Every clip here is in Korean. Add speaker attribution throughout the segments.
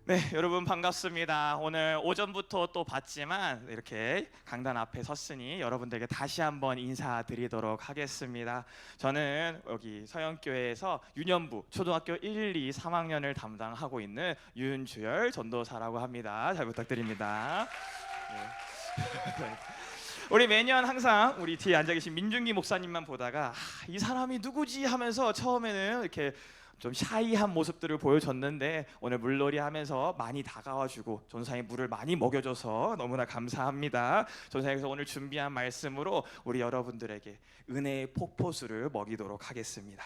Speaker 1: 네, 여러분 반갑습니다. 오늘 오전부터 또 봤지만 이렇게 강단 앞에 섰으니 여러분들에게 다시 한번 인사드리도록 하겠습니다. 저는 여기 서영교회에서 유년부 초등학교 1, 2, 3학년을 담당하고 있는 윤주열 전도사라고 합니다. 잘 부탁드립니다. 네. 우리 매년 항상 우리 뒤에 앉아 계신 민중기 목사님만 보다가 이 사람이 누구지 하면서 처음에는 이렇게 좀 샤이한 모습들을 보여줬는데 오늘 물놀이 하면서 많이 다가와주고 전사님 물을 많이 먹여줘서 너무나 감사합니다. 전사님께서 오늘 준비한 말씀으로 우리 여러분들에게 은혜의 폭포수를 먹이도록 하겠습니다.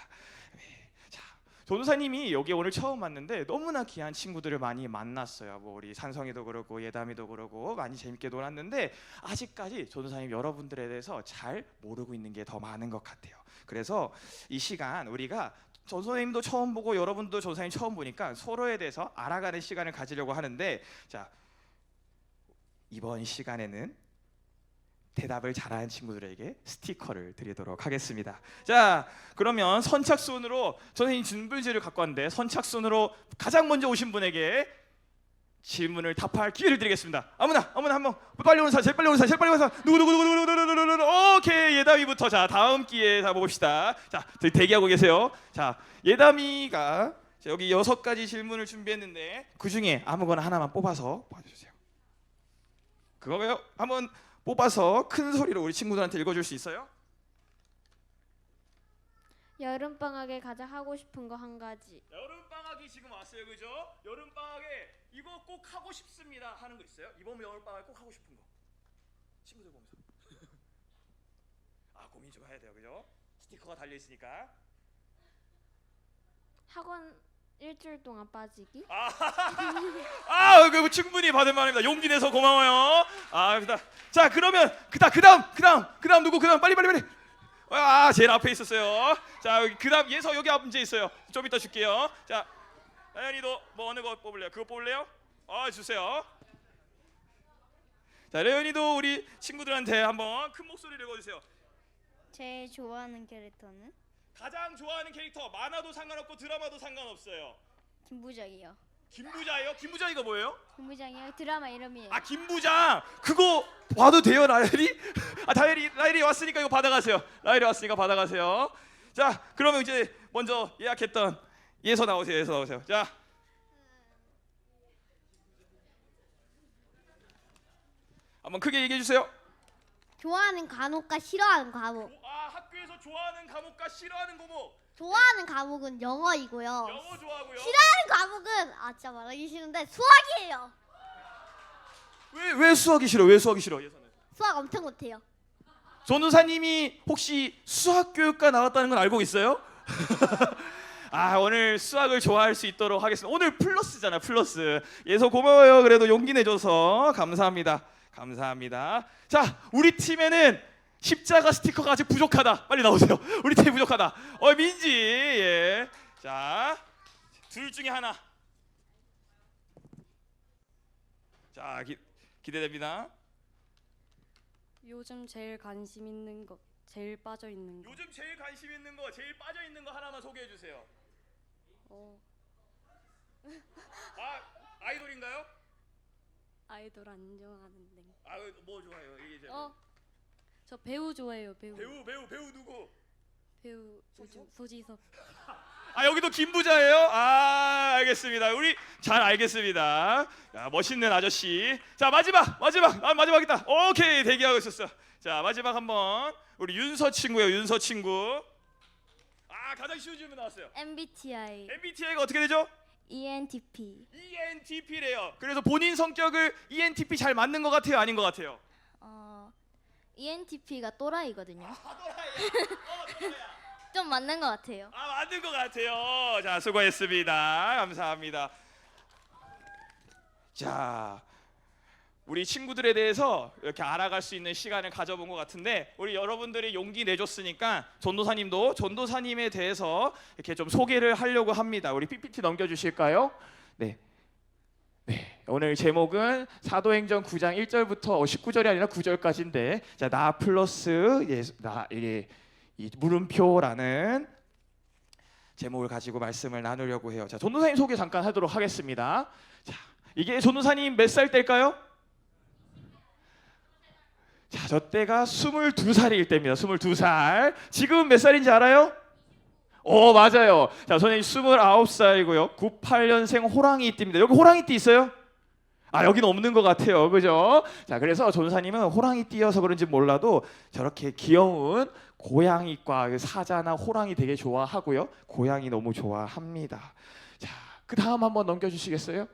Speaker 1: 자, 전사님이 여기 오늘 처음 왔는데 너무나 귀한 친구들을 많이 만났어요. 뭐 우리 산성이도 그렇고 예담이도 그렇고 많이 재밌게 놀았는데 아직까지 전사님 여러분들에 대해서 잘 모르고 있는 게 더 많은 것 같아요. 그래서 이 시간 우리가 전선생님도 처음 보고 여러분도 전선생님 처음 보니까 서로에 대해서 알아가는 시간을 가지려고 하는데, 자, 이번 시간에는 대답을 잘하는 친구들에게 스티커를 드리도록 하겠습니다. 자, 그러면 선착순으로 선생님 준비지를 갖고 왔는데 선착순으로 가장 먼저 오신 분에게 질문을 답할 기회를 드리겠습니다. 아무나 한번 빨리 오는 사람, 제일 빨리 오는 사람 누구 오케이, 예담이부터. 자, 다음 기회에 다 봅시다. 자, 대기하고 계세요. 자, 예담이가 여기 6가지 질문을 준비했는데 그 중에 아무거나 하나만 뽑아서 보여주세요. 그거요? 한번 뽑아서 큰 소리로 우리 친구들한테 읽어줄 수 있어요?
Speaker 2: 여름방학에 가장 하고 싶은 거 한 가지.
Speaker 1: 여름방학이 지금 왔어요, 그죠? 여름방학에 이거 꼭 하고 싶습니다 하는 거 있어요? 이번 여름방학에 꼭 하고 싶은 거 친구들 보면서 고민 좀 해야 돼요, 그죠? 스티커가 달려있으니까.
Speaker 2: 학원 일주일 동안 빠지기.
Speaker 1: 그거 충분히 받을 만합니다. 용기 내서 고마워요. 자, 그러면 그다음 누구? 그다음 빨리. 제일 앞에 있었어요. 자, 그다음 예서 여기 앞 문제 있어요. 좀 이따 줄게요. 자, 레연이도 뭐 어느 거 뽑을래요? 그거 뽑을래요? 주세요. 자, 레연이도 우리 친구들한테 한번 큰 목소리를 읽어주세요.
Speaker 3: 제일 좋아하는 캐릭터는?
Speaker 1: 가장 좋아하는 캐릭터, 만화도 상관없고 드라마도 상관없어요.
Speaker 3: 김부장이요.
Speaker 1: 김부자예요? 김부자이가 뭐예요?
Speaker 3: 김부장이요? 드라마 이름이에요.
Speaker 1: 김부장. 그거 봐도 돼요, 라일이? 라일이 왔으니까 이거 받아가세요. 라일이 왔으니까 받아가세요. 자, 그러면 이제 먼저 예약했던 예서 나오세요. 자, 한번 크게 얘기해 주세요.
Speaker 3: 좋아하는 과목과 싫어하는 과목.
Speaker 1: 학교에서 좋아하는 과목과 싫어하는 과목.
Speaker 3: 좋아하는 과목은 영어이고요.
Speaker 1: 영어 좋아하고요.
Speaker 3: 싫어하는 과목은 진짜 말하기 싫은데 수학이에요.
Speaker 1: 왜 수학이 싫어? 예서는?
Speaker 3: 수학 엄청 못해요.
Speaker 1: 전도사님이 혹시 수학교육과 나왔다는 건 알고 있어요? 오늘 수학을 좋아할 수 있도록 하겠습니다. 오늘 플러스잖아, 플러스. 예서 고마워요. 그래도 용기 내줘서 감사합니다. 자, 우리 팀에는 십자가 스티커가 아직 부족하다. 빨리 나오세요. 우리 팀 부족하다. 민지. 예. 자, 둘 중에 하나. 자, 기대됩니다.
Speaker 4: 요즘 제일 관심 있는 거, 제일 빠져 있는 거.
Speaker 1: 요즘 제일 관심 있는 거, 제일 빠져 있는 거 하나만 소개해 주세요. 아이돌인가요?
Speaker 4: 아이돌 안 좋아하는데.
Speaker 1: 뭐 좋아해요? 얘기해줘요.
Speaker 4: 저 배우 좋아해요. 배우
Speaker 1: 누구?
Speaker 4: 배우 요즘 소지섭.
Speaker 1: 여기도 김부자예요? 알겠습니다. 우리 잘 알겠습니다. 야, 멋있는 아저씨. 자, 마지막 있다. 오케이, 대기하고 있었어. 자, 마지막 한번 우리 윤서 친구. 가장 쉬운 질문 나왔어요. MBTI가 어떻게 되죠?
Speaker 3: ENTP.
Speaker 1: ENTP래요. 그래서 본인 성격을 ENTP 잘 맞는 것 같아요, 아닌 것 같아요?
Speaker 3: ENTP가 또라이거든요.
Speaker 1: 또라이야.
Speaker 3: 좀 맞는 것 같아요.
Speaker 1: 맞는 것 같아요. 자, 수고했습니다. 감사합니다. 자, 우리 친구들에 대해서 이렇게 알아갈 수 있는 시간을 가져본 것 같은데 우리 여러분들이 용기 내줬으니까 전도사님에 대해서 이렇게 좀 소개를 하려고 합니다. 우리 PPT 넘겨주실까요? 네. 오늘 제목은 사도행전 9장 1절부터 19절이 아니라 9절까지인데, 자, 나 플러스 이 물음표라는 제목을 가지고 말씀을 나누려고 해요. 자, 전도사님 소개 잠깐 하도록 하겠습니다. 자, 이게 전도사님 몇 살 때일까요? 자, 저 때가 22살일 때입니다. 22살. 지금 몇 살인지 알아요? 맞아요. 자, 저는 29살이고요. 98년생 호랑이띠입니다. 여기 호랑이띠 있어요? 여기는 없는 것 같아요. 그죠? 자, 그래서 전도사님은 호랑이띠여서 그런지 몰라도 저렇게 귀여운 고양이과 사자나 호랑이 되게 좋아하고요. 고양이 너무 좋아합니다. 자, 그 다음 한번 넘겨주시겠어요?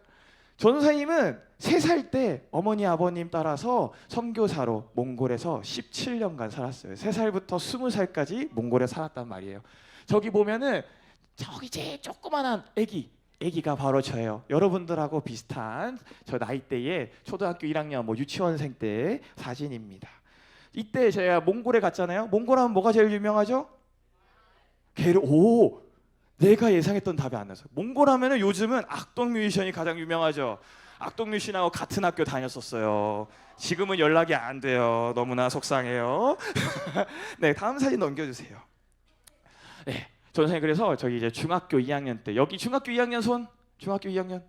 Speaker 1: 전도사님은 3살 때 어머니 아버님 따라서 선교사로 몽골에서 17년간 살았어요. 3살부터 20살까지 몽골에 살았단 말이에요. 저기 보면은 저기 제일 조그만한 애기가 바로 저예요. 여러분들하고 비슷한 저 나이대에 초등학교 1학년 유치원생 때 사진입니다. 이때 제가 몽골에 갔잖아요. 몽골 하면 뭐가 제일 유명하죠? 내가 예상했던 답이 안 나서. 몽골 하면은 요즘은 악동 뮤지션이 가장 유명하죠. 악동 뮤지션하고 같은 학교 다녔었어요. 지금은 연락이 안 돼요. 너무나 속상해요. 네, 다음 사진 넘겨주세요. 네, 전선생님 그래서 저기 이제 중학교 2학년 때 여기 중학교 2학년 손? 중학교 2학년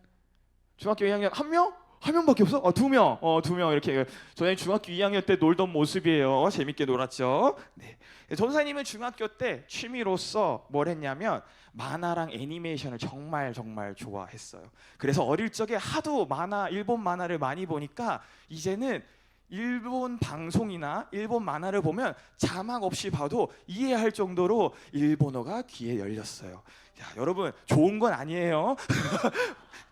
Speaker 1: 한 명? 한 명밖에 없어? 2명. 2명 이렇게. 저는 중학교 2학년 때 놀던 모습이에요. 재밌게 놀았죠. 네. 전사님은 중학교 때 취미로서 뭘 했냐면 만화랑 애니메이션을 정말 좋아했어요. 그래서 어릴 적에 하도 일본 만화를 많이 보니까 이제는 일본 방송이나 일본 만화를 보면 자막 없이 봐도 이해할 정도로 일본어가 귀에 열렸어요. 야, 여러분 좋은 건 아니에요.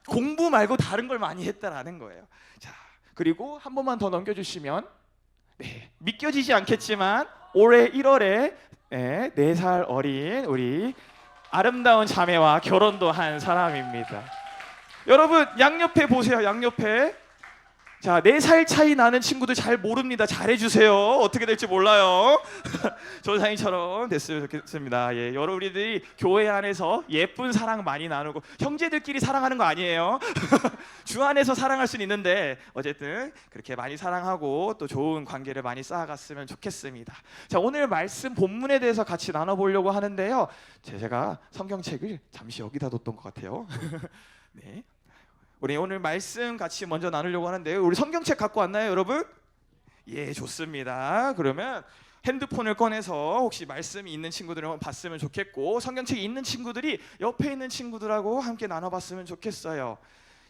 Speaker 1: 공부 말고 다른 걸 많이 했다라는 거예요. 자, 그리고 한 번만 더 넘겨주시면, 네, 믿겨지지 않겠지만 올해 1월에 4살 어린 우리 아름다운 자매와 결혼도 한 사람입니다. 여러분 양옆에 보세요. 양옆에. 자, 4살 차이 나는 친구들 잘 모릅니다. 잘해주세요. 어떻게 될지 몰라요. 전사님처럼 됐으면 좋겠습니다. 여러분들이 교회 안에서 예쁜 사랑 많이 나누고 형제들끼리 사랑하는 거 아니에요. 주 안에서 사랑할 수는 있는데 어쨌든 그렇게 많이 사랑하고 또 좋은 관계를 많이 쌓아갔으면 좋겠습니다. 자, 오늘 말씀 본문에 대해서 같이 나눠보려고 하는데요. 제가 성경책을 잠시 여기다 뒀던 것 같아요. 네. 우리 오늘 말씀 같이 먼저 나누려고 하는데요. 우리 성경책 갖고 왔나요, 여러분? 예, 좋습니다. 그러면 핸드폰을 꺼내서 혹시 말씀이 있는 친구들을 한번 봤으면 좋겠고 성경책이 있는 친구들이 옆에 있는 친구들하고 함께 나눠봤으면 좋겠어요.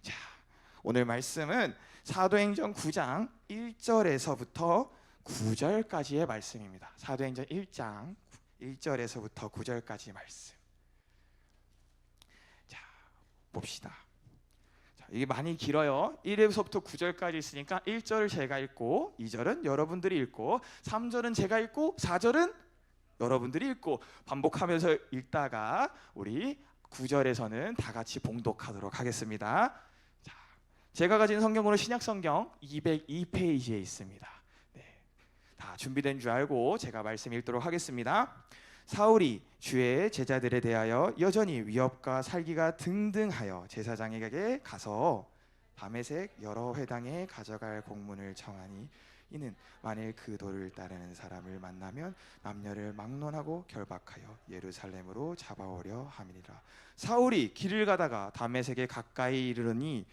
Speaker 1: 자, 오늘 말씀은 사도행전 9장 1절에서부터 9절까지의 말씀입니다. 사도행전 1장 1절에서부터 9절까지 말씀. 자, 봅시다. 이게 많이 길어요. 1에서부터 9절까지 있으니까 1절을 제가 읽고 2절은 여러분들이 읽고 3절은 제가 읽고 4절은 여러분들이 읽고 반복하면서 읽다가 우리 9절에서는 다 같이 봉독하도록 하겠습니다. 자, 제가 가진 성경으로 신약성경 202페이지에 있습니다. 네, 다 준비된 줄 알고 제가 말씀 읽도록 하겠습니다. 사울이 주의 제자들에 대하여 여전히 위협과 살기가 등등하여 제사장에게 가서 다메섹 여러 회당에 가져갈 공문을 청하니 이는 만일 그 도를 따르는 사람을 만나면 남녀를 막론하고 결박하여 예루살렘으로 잡아오려 함이니라. 사울이 길을 가다가 다메섹에 가까이 이르르니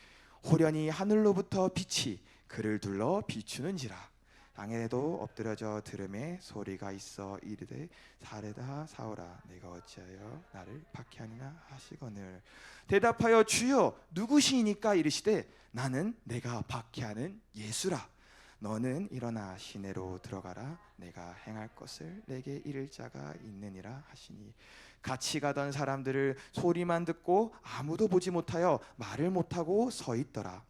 Speaker 1: 호련히 하늘로부터 빛이 그를 둘러 비추는지라. 땅에도 엎드려져 들음에 소리가 있어 이르되 사레다 사울아 내가 어찌하여 나를 박해하느냐 하시거늘 대답하여 주여 누구시니까 이르시되 나는 내가 박해하는 예수라. 너는 일어나 시내로 들어가라. 내가 행할 것을 내게 이를 자가 있느니라 하시니 같이 가던 사람들을 소리만 듣고 아무도 보지 못하여 말을 못하고 서 있더라.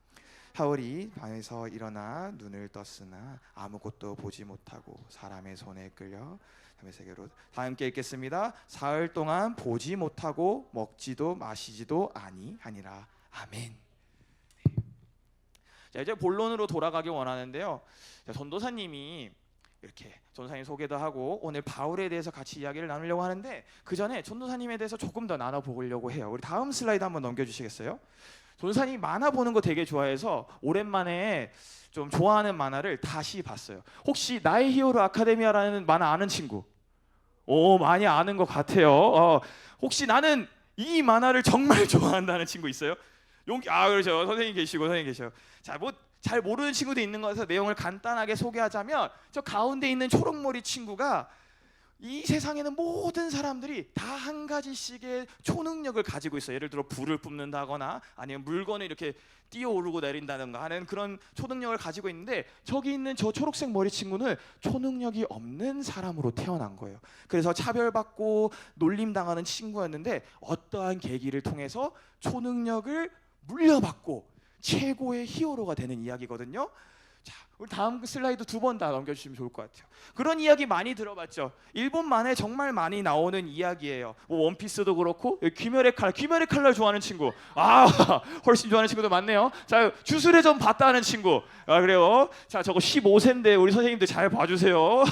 Speaker 1: 사울이 방에서 일어나 눈을 떴으나 아무것도 보지 못하고 사람의 손에 끌려 다메섹으로. 다 함께 읽겠습니다. 사흘 동안 보지 못하고 먹지도 마시지도 아니하니라. 아멘. 자, 이제 본론으로 돌아가기 원하는데요. 자, 전도사님이 이렇게 전도사님 소개도 하고 오늘 바울에 대해서 같이 이야기를 나누려고 하는데 그 전에 전도사님에 대해서 조금 더 나눠보려고 해요. 우리 다음 슬라이드 한번 넘겨주시겠어요? 전도사님이 만화 보는 거 되게 좋아해서 오랜만에 좀 좋아하는 만화를 다시 봤어요. 혹시 나의 히어로 아카데미아라는 만화 아는 친구? 많이 아는 것 같아요. 혹시 나는 이 만화를 정말 좋아한다는 친구 있어요? 용기. 아 그렇죠. 선생님 계시고 선생님 계셔. 자, 뭐 잘 모르는 친구도 있는 거라서 내용을 간단하게 소개하자면 저 가운데 있는 초록머리 친구가 이 세상에는 모든 사람들이 다 한 가지씩의 초능력을 가지고 있어요. 예를 들어 불을 뿜는다거나 아니면 물건을 이렇게 뛰어오르고 내린다든가 하는 그런 초능력을 가지고 있는데 저기 있는 저 초록색 머리 친구는 초능력이 없는 사람으로 태어난 거예요. 그래서 차별받고 놀림당하는 친구였는데 어떠한 계기를 통해서 초능력을 물려받고 최고의 히어로가 되는 이야기거든요. 자, 우리 다음 슬라이드 2번 다 넘겨주시면 좋을 것 같아요. 그런 이야기 많이 들어봤죠. 일본 만화에 정말 많이 나오는 이야기예요. 뭐 원피스도 그렇고 귀멸의 칼날 좋아하는 친구. 아 훨씬 좋아하는 친구도 많네요. 자, 주술의 전 봤다 하는 친구. 아 그래요. 자, 저거 15세인데 우리 선생님들 잘 봐주세요.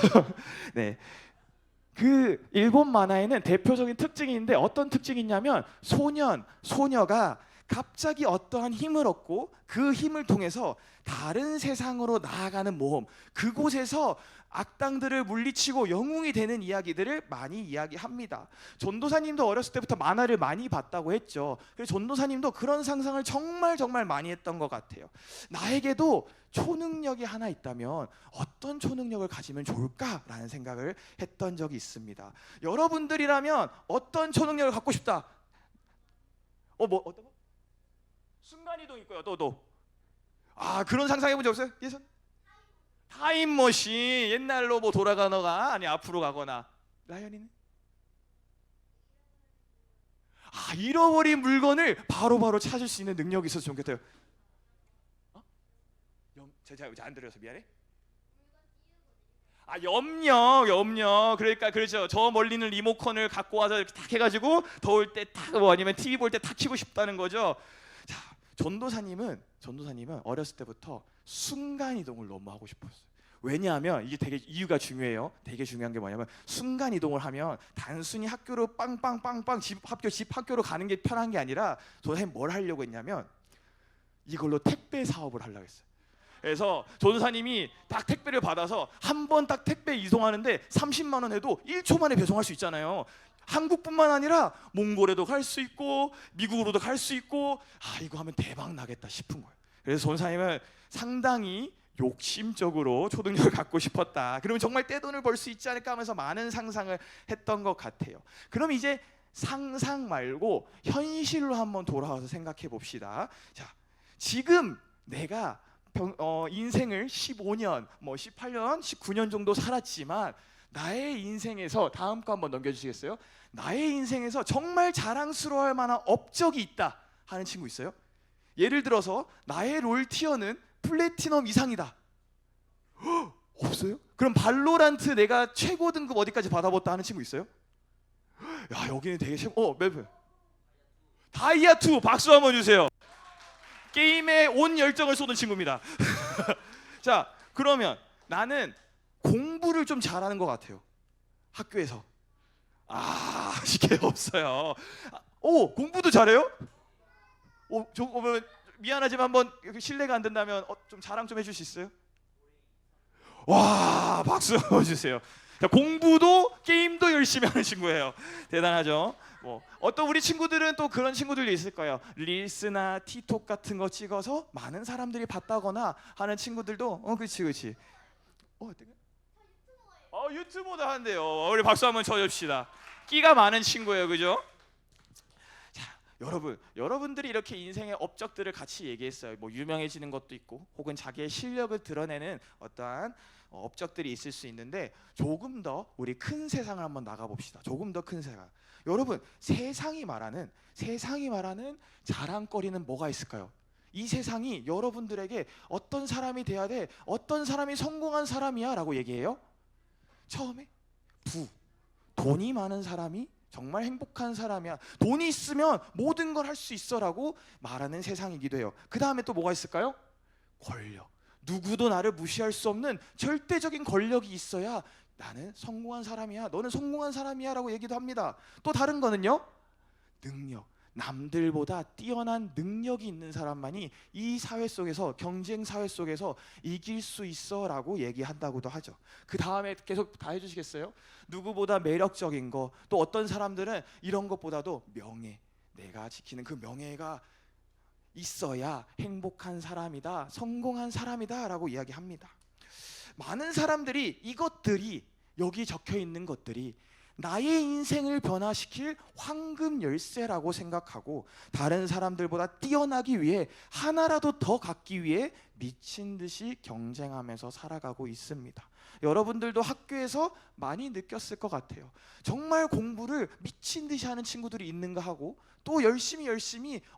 Speaker 1: 네. 그 일본 만화에는 대표적인 특징이 있는데 어떤 특징이 있냐면 소녀가 갑자기 어떠한 힘을 얻고 그 힘을 통해서 다른 세상으로 나아가는 모험, 그곳에서 악당들을 물리치고 영웅이 되는 이야기들을 많이 이야기합니다. 전도사님도 어렸을 때부터 만화를 많이 봤다고 했죠. 그래서 전도사님도 그런 상상을 정말 많이 했던 것 같아요. 나에게도 초능력이 하나 있다면 어떤 초능력을 가지면 좋을까라는 생각을 했던 적이 있습니다. 여러분들이라면 어떤 초능력을 갖고 싶다? 어떤 거? 순간이동 있고요. 또. 아 그런 상상해 본 적 없어요? 예선? 타임머신. 옛날로 뭐 돌아가거나 아니 앞으로 가거나. 라이언이는? 아 잃어버린 물건을 바로바로 찾을 수 있는 능력이 있어서 좋겠어요. 제가 안 들어서 미안해. 아 염력. 그러니까 그렇죠. 저 멀리 있는 리모컨을 갖고 와서 이렇게 탁 해가지고 더울 때 탁 뭐 아니면 TV 볼 때 탁 켜고 싶다는 거죠. 자, 전도사님은 어렸을 때부터 순간 이동을 너무 하고 싶었어요. 왜냐하면 이게 되게 이유가 중요해요. 되게 중요한 게 뭐냐면 순간 이동을 하면 단순히 학교로 빵빵빵빵 집 학교로 가는 게 편한 게 아니라 전도사님 뭘 하려고 했냐면 이걸로 택배 사업을 하려고 했어요. 그래서 전도사님이 딱 택배를 받아서 한 번 딱 택배 이송하는데 30만 원 해도 1초 만에 배송할 수 있잖아요. 한국뿐만 아니라 몽골에도 갈 수 있고 미국으로도 갈 수 있고 이거 하면 대박 나겠다 싶은 거예요. 그래서 전도사님은 상당히 욕심적으로 초능력을 갖고 싶었다. 그러면 정말 떼돈을 벌 수 있지 않을까 하면서 많은 상상을 했던 것 같아요. 그럼 이제 상상 말고 현실로 한번 돌아와서 생각해 봅시다. 자, 지금 내가 인생을 15년, 18년, 19년 정도 살았지만 나의 인생에서 다음 거 한번 넘겨주시겠어요? 나의 인생에서 정말 자랑스러워할 만한 업적이 있다 하는 친구 있어요? 예를 들어서 나의 롤티어는 플래티넘 이상이다. 없어요? 그럼 발로란트 내가 최고 등급 어디까지 받아봤다 하는 친구 있어요? 야 여기는 되게 최고. 몇 분? 다이아 2 박수 한번 주세요. 게임에 온 열정을 쏟은 친구입니다. 자, 그러면 나는 공부를 좀 잘하는 것 같아요. 학교에서. 쉽게 없어요. 공부도 잘해요? 미안하지만 한번 실례가 안 된다면 좀 자랑 좀 해줄 수 있어요? 와, 박수 주세요. 자, 공부도 게임도 열심히 하는 친구예요. 대단하죠? 어떤 우리 친구들은 또 그런 친구들이 있을 거예요. 릴스나 틱톡 같은 거 찍어서 많은 사람들이 봤다거나 하는 친구들도 그렇지. 유튜버도 한대요. 우리 박수 한번 쳐줍시다. 끼가 많은 친구예요, 그죠? 자, 여러분들이 이렇게 인생의 업적들을 같이 얘기했어요. 유명해지는 것도 있고, 혹은 자기의 실력을 드러내는 어떠한 업적들이 있을 수 있는데 조금 더 우리 큰 세상을 한번 나가 봅시다. 조금 더 큰 세상. 여러분, 세상이 말하는 자랑거리는 뭐가 있을까요? 이 세상이 여러분들에게 어떤 사람이 돼야 돼, 어떤 사람이 성공한 사람이야 라고 얘기해요. 처음에 돈이 많은 사람이 정말 행복한 사람이야. 돈이 있으면 모든 걸 할 수 있어 라고 말하는 세상이기도 해요. 그 다음에 또 뭐가 있을까요? 권력. 누구도 나를 무시할 수 없는 절대적인 권력이 있어야 나는 성공한 사람이야, 너는 성공한 사람이야 라고 얘기도 합니다. 또 다른 거는요, 능력. 남들보다 뛰어난 능력이 있는 사람만이 이 사회 속에서, 경쟁 사회 속에서 이길 수 있어 라고 얘기한다고도 하죠. 그 다음에 계속 다 해주시겠어요? 누구보다 매력적인 거. 또 어떤 사람들은 이런 것보다도 명예, 내가 지키는 그 명예가 있어야 행복한 사람이다, 성공한 사람이다라고 이야기합니다. 많은 사람들이 이것들이 여기 적혀 있는 것들이 나의 인생을 변화시킬 황금 열쇠라고 생각하고 다른 사람들보다 뛰어나기 위해 하나라도 더 갖기 위해 미친 듯이 경쟁하면서 살아가고 있습니다. 여러분들도 학교에서 많이 느꼈을 것 같아요. 정말 공부를 미친 듯이 하는 친구들이 있는가 하고 또 열심히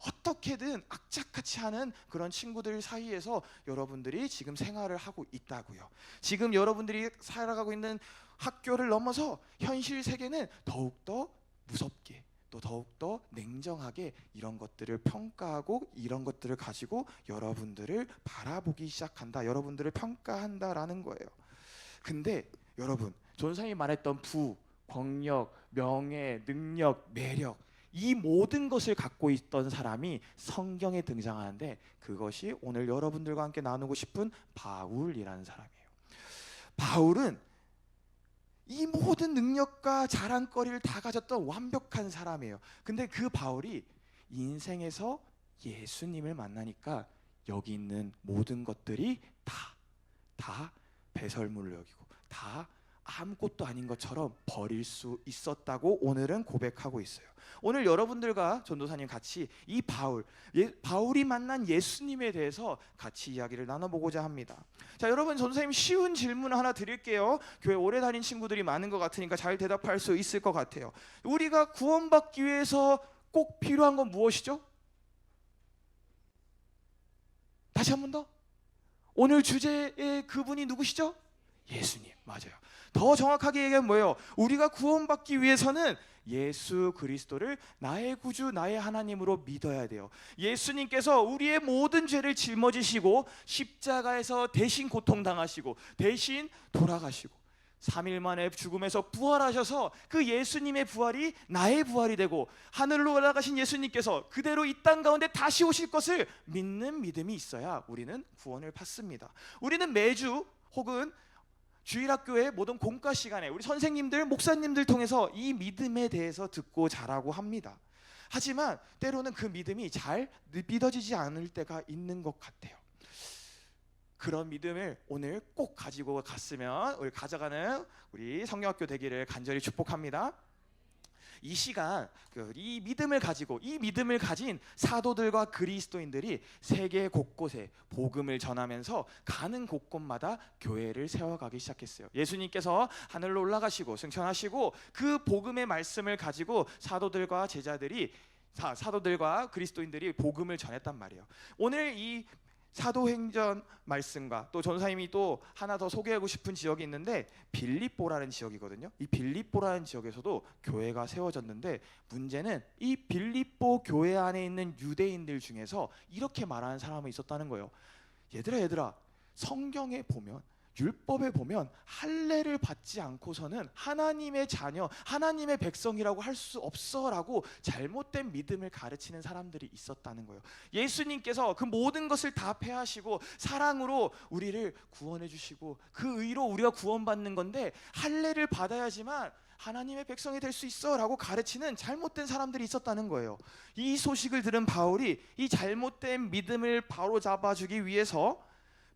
Speaker 1: 어떻게든 악착같이 하는 그런 친구들 사이에서 여러분들이 지금 생활을 하고 있다고요. 지금 여러분들이 살아가고 있는 학교를 넘어서 현실 세계는 더욱더 무섭게 또 더욱더 냉정하게 이런 것들을 평가하고 이런 것들을 가지고 여러분들을 바라보기 시작한다. 여러분들을 평가한다라는 거예요. 근데 여러분, 존성이 말했던 부, 권력, 명예, 능력, 매력 이 모든 것을 갖고 있던 사람이 성경에 등장하는데 그것이 오늘 여러분들과 함께 나누고 싶은 바울이라는 사람이에요. 바울은 이 모든 능력과 자랑거리를 다 가졌던 완벽한 사람이에요. 근데 그 바울이 인생에서 예수님을 만나니까 여기 있는 모든 것들이 다 배설물로 여기고 다 아무것도 아닌 것처럼 버릴 수 있었다고 오늘은 고백하고 있어요. 오늘 여러분들과 전도사님 같이 이 바울이 만난 예수님에 대해서 같이 이야기를 나눠보고자 합니다. 자, 여러분, 전도사님 쉬운 질문 하나 드릴게요. 교회 오래 다닌 친구들이 많은 것 같으니까 잘 대답할 수 있을 것 같아요. 우리가 구원받기 위해서 꼭 필요한 건 무엇이죠? 다시 한 번 더. 오늘 주제의 그분이 누구시죠? 예수님. 맞아요. 더 정확하게 얘기하면 뭐예요? 우리가 구원받기 위해서는 예수 그리스도를 나의 구주, 나의 하나님으로 믿어야 돼요. 예수님께서 우리의 모든 죄를 짊어지시고 십자가에서 대신 고통당하시고 대신 돌아가시고 3일 만에 죽음에서 부활하셔서 그 예수님의 부활이 나의 부활이 되고 하늘로 올라가신 예수님께서 그대로 이 땅 가운데 다시 오실 것을 믿는 믿음이 있어야 우리는 구원을 받습니다. 우리는 매주 혹은 주일학교의 모든 공과 시간에 우리 선생님들, 목사님들 통해서 이 믿음에 대해서 듣고 자라고 합니다. 하지만 때로는 그 믿음이 잘 믿어지지 않을 때가 있는 것 같아요. 그런 믿음을 오늘 꼭 가지고 갔으면 우리 가져가는 우리 성경학교 되기를 간절히 축복합니다. 이 시간 이 믿음을 가진 사도들과 그리스도인들이 세계 곳곳에 복음을 전하면서 가는 곳곳마다 교회를 세워가기 시작했어요. 예수님께서 하늘로 올라가시고 승천하시고 그 복음의 말씀을 가지고 사도들과 그리스도인들이 복음을 전했단 말이에요. 오늘 이 사도행전 말씀과 또 전사님이 또 하나 더 소개하고 싶은 지역이 있는데 빌립보라는 지역이거든요. 이 빌립보라는 지역에서도 교회가 세워졌는데 문제는 이 빌립보 교회 안에 있는 유대인들 중에서 이렇게 말하는 사람이 있었다는 거예요. 얘들아 성경에 보면 율법에 보면 할례를 받지 않고서는 하나님의 자녀, 하나님의 백성이라고 할 수 없어라고 잘못된 믿음을 가르치는 사람들이 있었다는 거예요. 예수님께서 그 모든 것을 다 패하시고 사랑으로 우리를 구원해 주시고 그 의로 우리가 구원받는 건데 할례를 받아야지만 하나님의 백성이 될 수 있어라고 가르치는 잘못된 사람들이 있었다는 거예요. 이 소식을 들은 바울이 이 잘못된 믿음을 바로잡아주기 위해서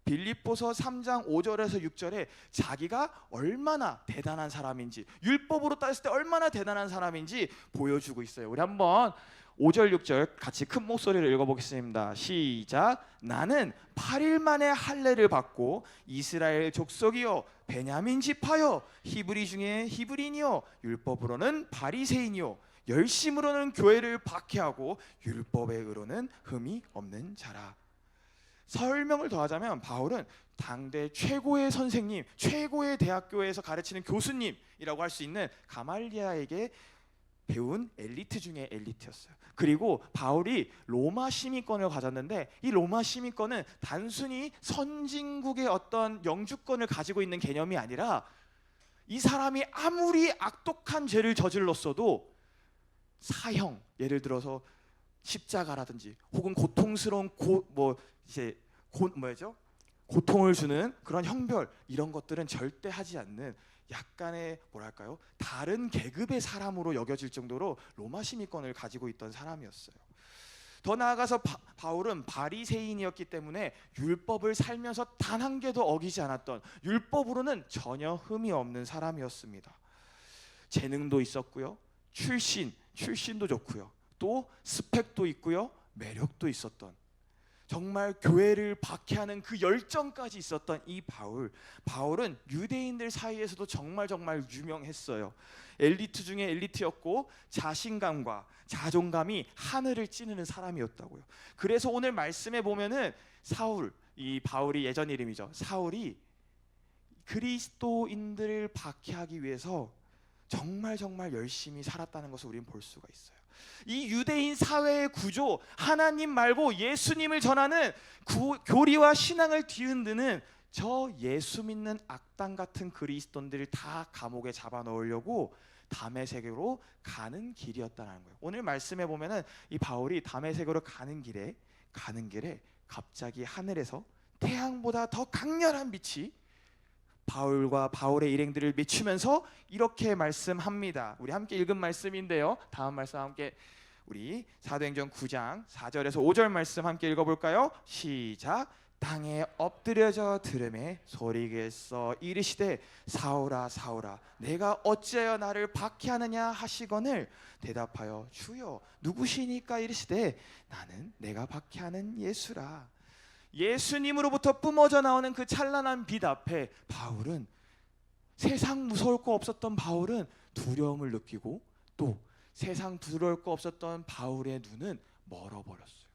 Speaker 1: 빌립보서 3장 5절에서 6절에 자기가 얼마나 대단한 사람인지, 율법으로 따졌을 때 얼마나 대단한 사람인지 보여주고 있어요. 우리 한번 5절 6절 같이 큰 목소리로 읽어보겠습니다. 시작. 나는 8일 만에 할례를 받고 이스라엘 족속이요 베냐민 지파요 히브리 중에 히브리니요 율법으로는 바리새인이요 열심으로는 교회를 박해하고 율법의 의로는 흠이 없는 자라. 설명을 더하자면 바울은 당대 최고의 선생님, 최고의 대학교에서 가르치는 교수님이라고 할 수 있는 가말리아에게 배운 엘리트 중에 엘리트였어요. 그리고 바울이 로마 시민권을 가졌는데 이 로마 시민권은 단순히 선진국의 어떤 영주권을 가지고 있는 개념이 아니라 이 사람이 아무리 악독한 죄를 저질렀어도 사형, 예를 들어서 십자가라든지 혹은 고통스러운 고통을 주는 그런 형벌 이런 것들은 절대 하지 않는 약간의 뭐랄까요? 다른 계급의 사람으로 여겨질 정도로 로마 시민권을 가지고 있던 사람이었어요. 더 나아가서 바울은 바리새인이었기 때문에 율법을 살면서 단 한 개도 어기지 않았던, 율법으로는 전혀 흠이 없는 사람이었습니다. 재능도 있었고요, 출신도 좋고요, 또 스펙도 있고요, 매력도 있었던, 정말 교회를 박해하는 그 열정까지 있었던 이 바울은 유대인들 사이에서도 정말 유명했어요. 엘리트 중에 엘리트였고 자신감과 자존감이 하늘을 찌르는 사람이었다고요. 그래서 오늘 말씀에 보면은 이 바울이 예전 이름이죠. 사울이 그리스도인들을 박해하기 위해서 정말 열심히 살았다는 것을 우리는 볼 수가 있어요. 이 유대인 사회의 구조, 하나님 말고 예수님을 전하는 교리와 신앙을 뒤흔드는 저 예수 믿는 악당 같은 그리스도인들을 다 감옥에 잡아넣으려고 다메섹으로 가는 길이었다는 거예요. 오늘 말씀에 보면은 이 바울이 다메섹으로 가는 길에 갑자기 하늘에서 태양보다 더 강렬한 빛이 바울과 바울의 일행들을 비추면서 이렇게 말씀합니다. 우리 함께 읽은 말씀인데요. 다음 말씀 함께 우리 사도행전 9장 4절에서 5절 말씀 함께 읽어볼까요? 시작. 땅에 엎드려져 들음에 소리겠어 이르시되 사울아 사울아 내가 어찌하여 나를 박해하느냐 하시거늘 대답하여 주여 누구시니까 이르시되 나는 내가 박해하는 예수라. 예수님으로부터 뿜어져 나오는 그 찬란한 빛 앞에 바울은, 세상 무서울 거 없었던 바울은 두려움을 느끼고, 또 세상 두려울 거 없었던 바울의 눈은 멀어버렸어요.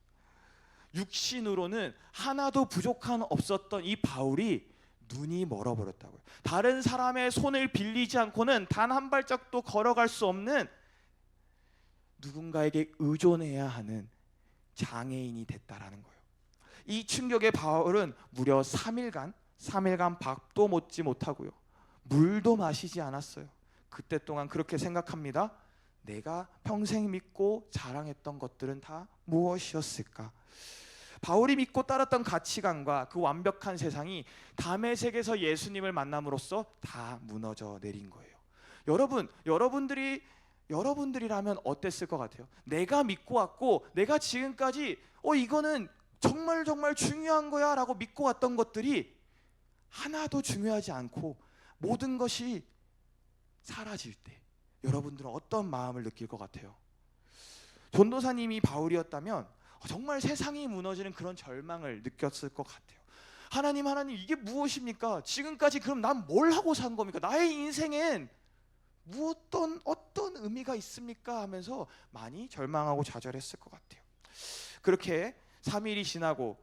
Speaker 1: 육신으로는 하나도 부족한 없었던 이 바울이 눈이 멀어버렸다고요. 다른 사람의 손을 빌리지 않고는 단 한 발짝도 걸어갈 수 없는, 누군가에게 의존해야 하는 장애인이 됐다라는 거예요. 이 충격에 바울은 무려 3일간 밥도 먹지 못하고요, 물도 마시지 않았어요. 그때 동안 그렇게 생각합니다. 내가 평생 믿고 자랑했던 것들은 다 무엇이었을까? 바울이 믿고 따랐던 가치관과 그 완벽한 세상이 다메섹에서 예수님을 만남으로써 다 무너져 내린 거예요. 여러분들이라면 어땠을 것 같아요? 내가 믿고 왔고, 내가 지금까지 이거는 정말 중요한 거야 라고 믿고 왔던 것들이 하나도 중요하지 않고 모든 것이 사라질 때 여러분들은 어떤 마음을 느낄 것 같아요? 전도사님이 바울이었다면 정말 세상이 무너지는 그런 절망을 느꼈을 것 같아요. 하나님 이게 무엇입니까? 지금까지 그럼 난 뭘 하고 산 겁니까? 나의 인생엔 어떤 의미가 있습니까? 하면서 많이 절망하고 좌절했을 것 같아요. 그렇게 3일이 지나고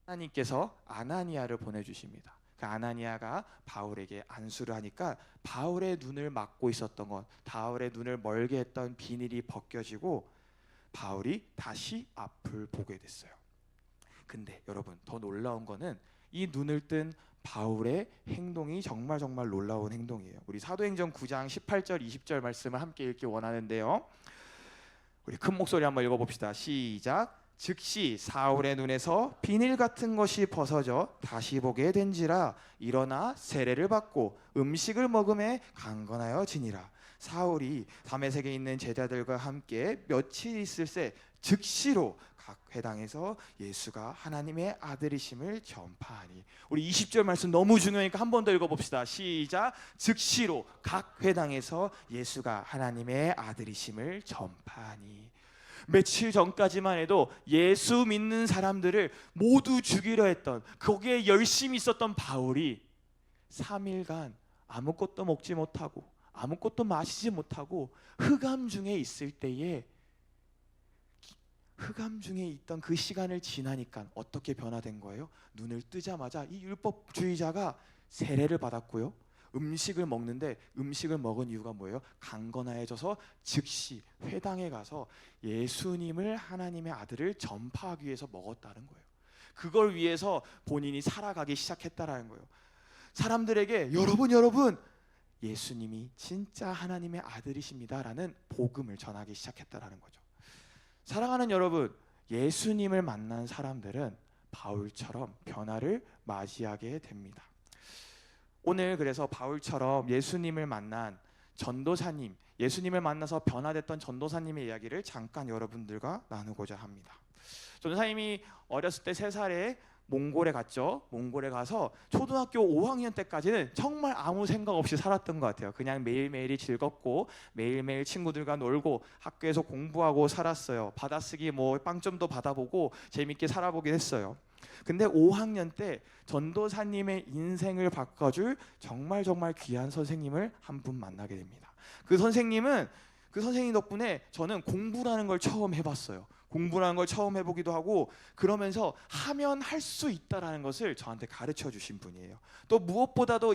Speaker 1: 하나님께서 아나니아를 보내주십니다. 그 아나니아가 바울에게 안수를 하니까 바울의 눈을 막고 있었던 것, 바울의 눈을 멀게 했던 비닐이 벗겨지고 바울이 다시 앞을 보게 됐어요. 근데 여러분, 더 놀라운 거는 이 눈을 뜬 바울의 행동이 정말 놀라운 행동이에요. 우리 사도행전 9장 18절 20절 말씀을 함께 읽기 원하는데요. 우리 큰 목소리 한번 읽어봅시다. 시작. 즉시 사울의 눈에서 비닐 같은 것이 벗어져 다시 보게 된지라 일어나 세례를 받고 음식을 먹음에 강건하여 지니라. 사울이 다메섹에 있는 제자들과 함께 며칠 있을 새 즉시로 각 회당에서 예수가 하나님의 아들이심을 전파하니. 우리 20절 말씀 너무 중요하니까 한 번 더 읽어봅시다. 시작. 즉시로 각 회당에서 예수가 하나님의 아들이심을 전파하니. 며칠 전까지만 해도 예수 믿는 사람들을 모두 죽이려 했던, 거기에 열심히 있었던 바울이 3일간 아무것도 먹지 못하고 아무것도 마시지 못하고 흑암 중에 있을 때에, 흑암 중에 있던 그 시간을 지나니까 어떻게 변화된 거예요? 눈을 뜨자마자 이 율법주의자가 세례를 받았고요, 음식을 먹는데 음식을 먹은 이유가 뭐예요? 강건해져서 즉시 회당에 가서 예수님을, 하나님의 아들을 전파하기 위해서 먹었다는 거예요. 그걸 위해서 본인이 살아가기 시작했다라는 거예요. 사람들에게 여러분 예수님이 진짜 하나님의 아들이십니다라는 복음을 전하기 시작했다라는 거죠. 사랑하는 여러분, 예수님을 만난 사람들은 바울처럼 변화를 맞이하게 됩니다. 오늘 그래서 바울처럼 예수님을 만난 전도사님, 예수님을 만나서 변화됐던 전도사님의 이야기를 잠깐 여러분들과 나누고자 합니다. 전도사님이 어렸을 때 3살에 몽골에 갔죠. 몽골에 가서 초등학교 5학년 때까지는 정말 아무 생각 없이 살았던 것 같아요. 그냥 매일매일이 즐겁고 매일매일 친구들과 놀고 학교에서 공부하고 살았어요. 받아쓰기 뭐 빵점도 받아보고 재밌게 살아보긴 했어요. 근데 5학년 때 전도사님의 인생을 바꿔줄 정말 귀한 선생님을 한 분 만나게 됩니다. 그 선생님 덕분에 저는 공부라는 걸 처음 해봤어요. 공부라는 걸 처음 해보기도 하고 그러면서 하면 할 수 있다라는 것을 저한테 가르쳐 주신 분이에요. 또 무엇보다도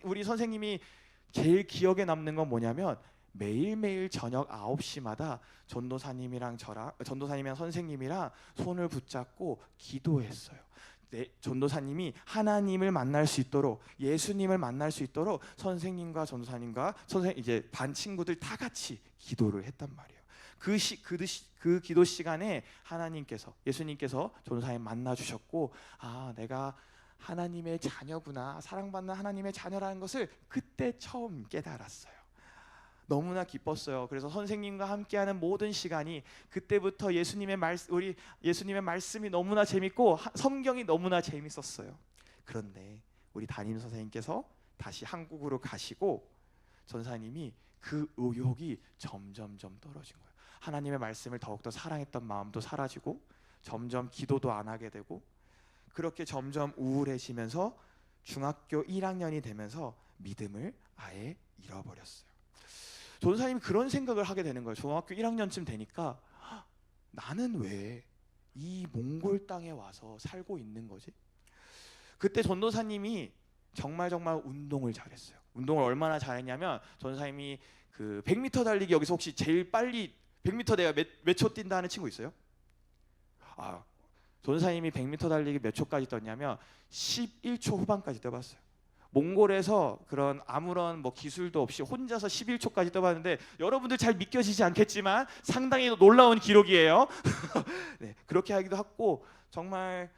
Speaker 1: 우리 선생님이 제일 기억에 남는 건 뭐냐면 매일매일 저녁 9시마다 전도사님이랑 선생님이랑 손을 붙잡고 기도했어요. 네, 전도사님이 하나님을 만날 수 있도록, 예수님을 만날 수 있도록 선생님과 전도사님과 이제 반 친구들 다 같이 기도를 했단 말이에요. 그 기도 시간에 예수님께서 전도사님 만나 주셨고, 아, 내가 하나님의 자녀구나, 사랑받는 하나님의 자녀라는 것을 그때 처음 깨달았어요. 너무나 기뻤어요. 그래서 선생님과 함께하는 모든 시간이 그때부터 예수님의 말씀이 너무나 재밌고 성경이 너무나 재밌었어요. 그런데 우리 담임 선생님께서 다시 한국으로 가시고 전사님이 그 의욕이 점점 떨어진 거예요. 하나님의 말씀을 더욱더 사랑했던 마음도 사라지고 점점 기도도 안 하게 되고 그렇게 점점 우울해지면서 중학교 1학년이 되면서 믿음을 아예 잃어버렸어요. 전사님이 그런 생각을 하게 되는 거예요. 중학교 1학년쯤 되니까 나는 왜 이 몽골 땅에 와서 살고 있는 거지? 그때 전도사님이 정말 운동을 잘했어요. 운동을 얼마나 잘했냐면 전도사님이 그 100m 달리기 여기서 혹시 제일 빨리 100m 내가 몇 초 뛴다 하는 친구 있어요? 아, 전도사님이 100m 달리기 몇 초까지 떴냐면 11초 후반까지 떠봤어요. 몽골에서 그런 아무런 뭐 기술도 없이 혼자서 11초까지 떠봤는데 여러분들 잘 믿겨지지 않겠지만 상당히 놀라운 기록이에요. 네, 그렇게 하기도 하고 정말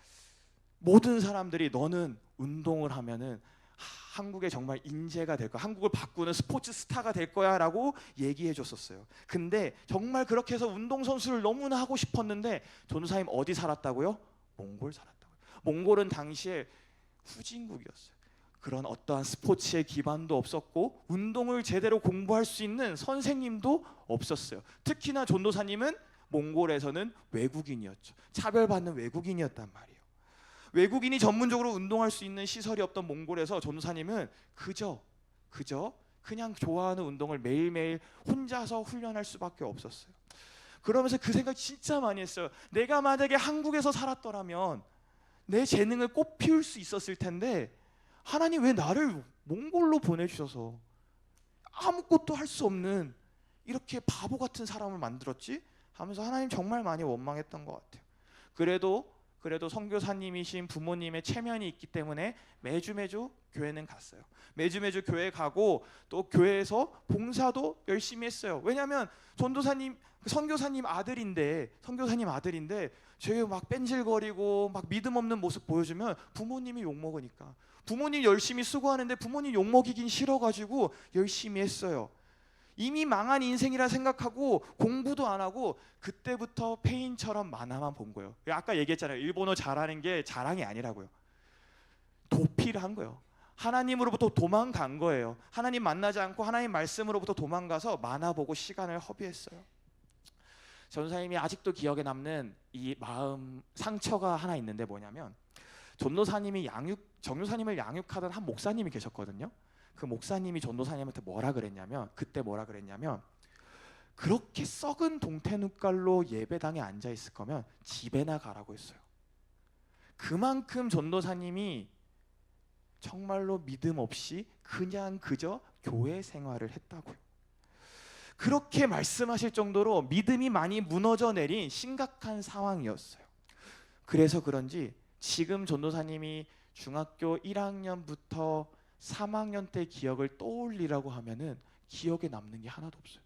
Speaker 1: 모든 사람들이 너는 운동을 하면은 한국에 정말 인재가 될 거야, 한국을 바꾸는 스포츠 스타가 될 거야 라고 얘기해 줬었어요. 근데 정말 그렇게 해서 운동선수를 너무나 하고 싶었는데 전도사님 어디 살았다고요? 몽골 살았다고요. 몽골은 당시에 후진국이었어요. 그런 어떠한 스포츠의 기반도 없었고 운동을 제대로 공부할 수 있는 선생님도 없었어요. 특히나 전도사님은 몽골에서는 외국인이었죠. 차별받는 외국인이었단 말이에요. 외국인이 전문적으로 운동할 수 있는 시설이 없던 몽골에서 전도사님은 그냥 좋아하는 운동을 매일매일 혼자서 훈련할 수밖에 없었어요. 그러면서 그 생각 진짜 많이 했어요. 내가 만약에 한국에서 살았더라면 내 재능을 꽃피울 수 있었을 텐데 하나님 왜 나를 몽골로 보내주셔서 아무것도 할 수 없는 이렇게 바보 같은 사람을 만들었지? 하면서 하나님 정말 많이 원망했던 것 같아요. 그래도 선교사님이신 부모님의 체면이 있기 때문에 매주 교회는 갔어요. 매주 교회 가고 또 교회에서 봉사도 열심히 했어요. 왜냐하면 선교사님 아들인데 저희 막 뺀질거리고 막 믿음 없는 모습 보여주면 부모님이 욕 먹으니까 부모님 열심히 수고하는데 부모님 욕 먹이긴 싫어가지고 열심히 했어요. 이미 망한 인생이라 생각하고 공부도 안 하고 그때부터 페인처럼 만화만 본 거예요. 아까 얘기했잖아요. 일본어 잘하는 게 자랑이 아니라고요. 도피를 한 거예요. 하나님으로부터 도망간 거예요. 하나님 만나지 않고 하나님 말씀으로부터 도망가서 만화 보고 시간을 허비했어요. 전도사님이 아직도 기억에 남는 이 마음 상처가 하나 있는데 뭐냐면 정교사님을 양육하던 한 목사님이 계셨거든요. 그 목사님이 전도사님한테 뭐라 그랬냐면 그렇게 썩은 동태눈깔로 예배당에 앉아 있을 거면 집에나 가라고 했어요. 그만큼 전도사님이 정말로 믿음 없이 그저 교회 생활을 했다고요. 그렇게 말씀하실 정도로 믿음이 많이 무너져 내린 심각한 상황이었어요. 그래서 그런지 지금 전도사님이 중학교 1학년부터 3학년 때 기억을 떠올리라고 하면은 기억에 남는 게 하나도 없어요.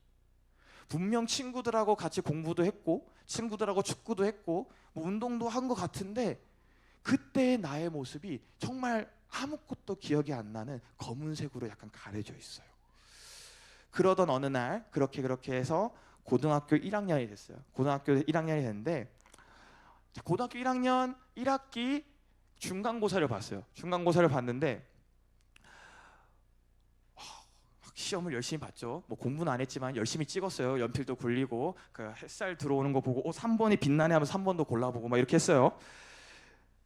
Speaker 1: 분명 친구들하고 같이 공부도 했고 친구들하고 축구도 했고 뭐 운동도 한 것 같은데 그때의 나의 모습이 정말 아무것도 기억이 안 나는 검은색으로 약간 가려져 있어요. 그러던 어느 날 그렇게 해서 고등학교 1학년이 됐어요. 고등학교 1학년이 됐는데 고등학교 1학년 1학기 중간고사를 봤어요. 중간고사를 봤는데 시험을 열심히 봤죠. 뭐 공부는 안 했지만 열심히 찍었어요. 연필도 굴리고 그 햇살 들어오는 거 보고 3번이 빛나네 하면 3번도 골라보고 막 이렇게 했어요.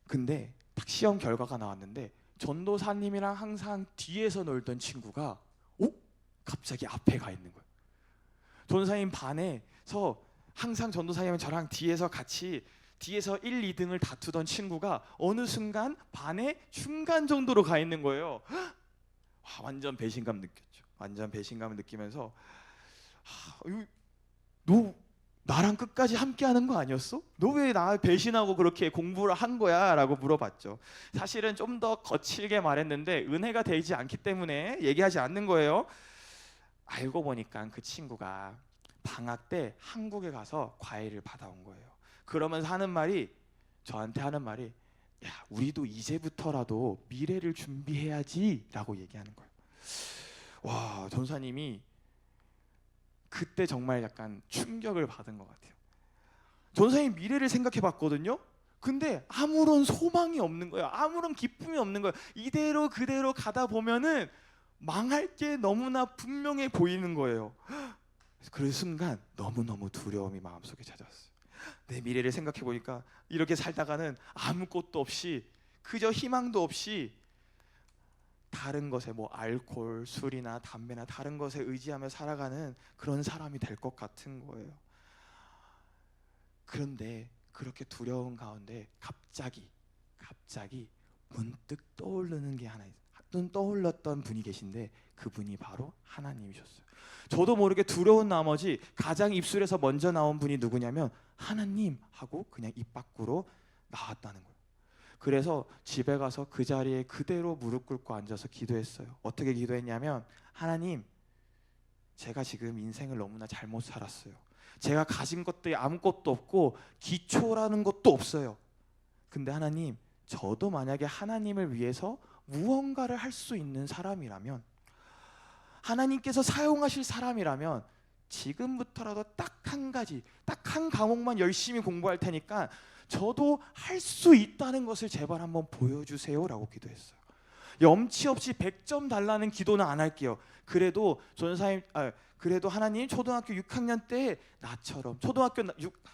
Speaker 1: 근데 딱 시험 결과가 나왔는데 전도사님이랑 항상 뒤에서 놀던 친구가 갑자기 앞에 가 있는 거예요. 전도사님 반에서 항상 전도사님은 저랑 뒤에서 같이 뒤에서 1, 2등을 다투던 친구가 어느 순간 반의 중간 정도로 가 있는 거예요. 완전 배신감 느꼈죠. 완전 배신감을 느끼면서 너 나랑 끝까지 함께하는 거 아니었어? 너 왜 나 배신하고 그렇게 공부를 한 거야? 라고 물어봤죠. 사실은 좀 더 거칠게 말했는데 은혜가 되지 않기 때문에 얘기하지 않는 거예요. 알고 보니까 그 친구가 방학 때 한국에 가서 과외를 받아온 거예요. 그러면서 저한테 하는 말이 야, 우리도 이제부터라도 미래를 준비해야지 라고 얘기하는 거예요. 와, 전사님이 그때 정말 약간 충격을 받은 것 같아요. 전사님 미래를 생각해 봤거든요. 근데 아무런 소망이 없는 거예요. 아무런 기쁨이 없는 거예요. 이대로 그대로 가다 보면은 망할 게 너무나 분명해 보이는 거예요. 그 순간 너무너무 두려움이 마음속에 찾아왔어요. 내 미래를 생각해 보니까 이렇게 살다가는 아무것도 없이 그저 희망도 없이 다른 것에 뭐 알코올, 술이나 담배나 다른 것에 의지하며 살아가는 그런 사람이 될 것 같은 거예요. 그런데 그렇게 두려운 가운데 갑자기 문득 떠오르는 게 하나 있어요. 떠올랐던 분이 계신데 그분이 바로 하나님이셨어요. 저도 모르게 두려운 나머지 가장 입술에서 먼저 나온 분이 누구냐면 하나님 하고 그냥 입 밖으로 나왔다는 거예요. 그래서 집에 가서 그 자리에 그대로 무릎 꿇고 앉아서 기도했어요. 어떻게 기도했냐면 하나님, 제가 지금 인생을 너무나 잘못 살았어요. 제가 가진 것들이 아무것도 없고 기초라는 것도 없어요. 근데 하나님, 저도 만약에 하나님을 위해서 무언가를 할 수 있는 사람이라면, 하나님께서 사용하실 사람이라면 지금부터라도 딱 한 가지, 딱 한 과목만 열심히 공부할 테니까 저도 할 수 있다는 것을 제발 한번 보여주세요 라고 기도했어요. 염치 없이 100점 달라는 기도는 안 할게요. 그래도 그래도 하나님, 초등학교 6학년 때 나처럼 초등학교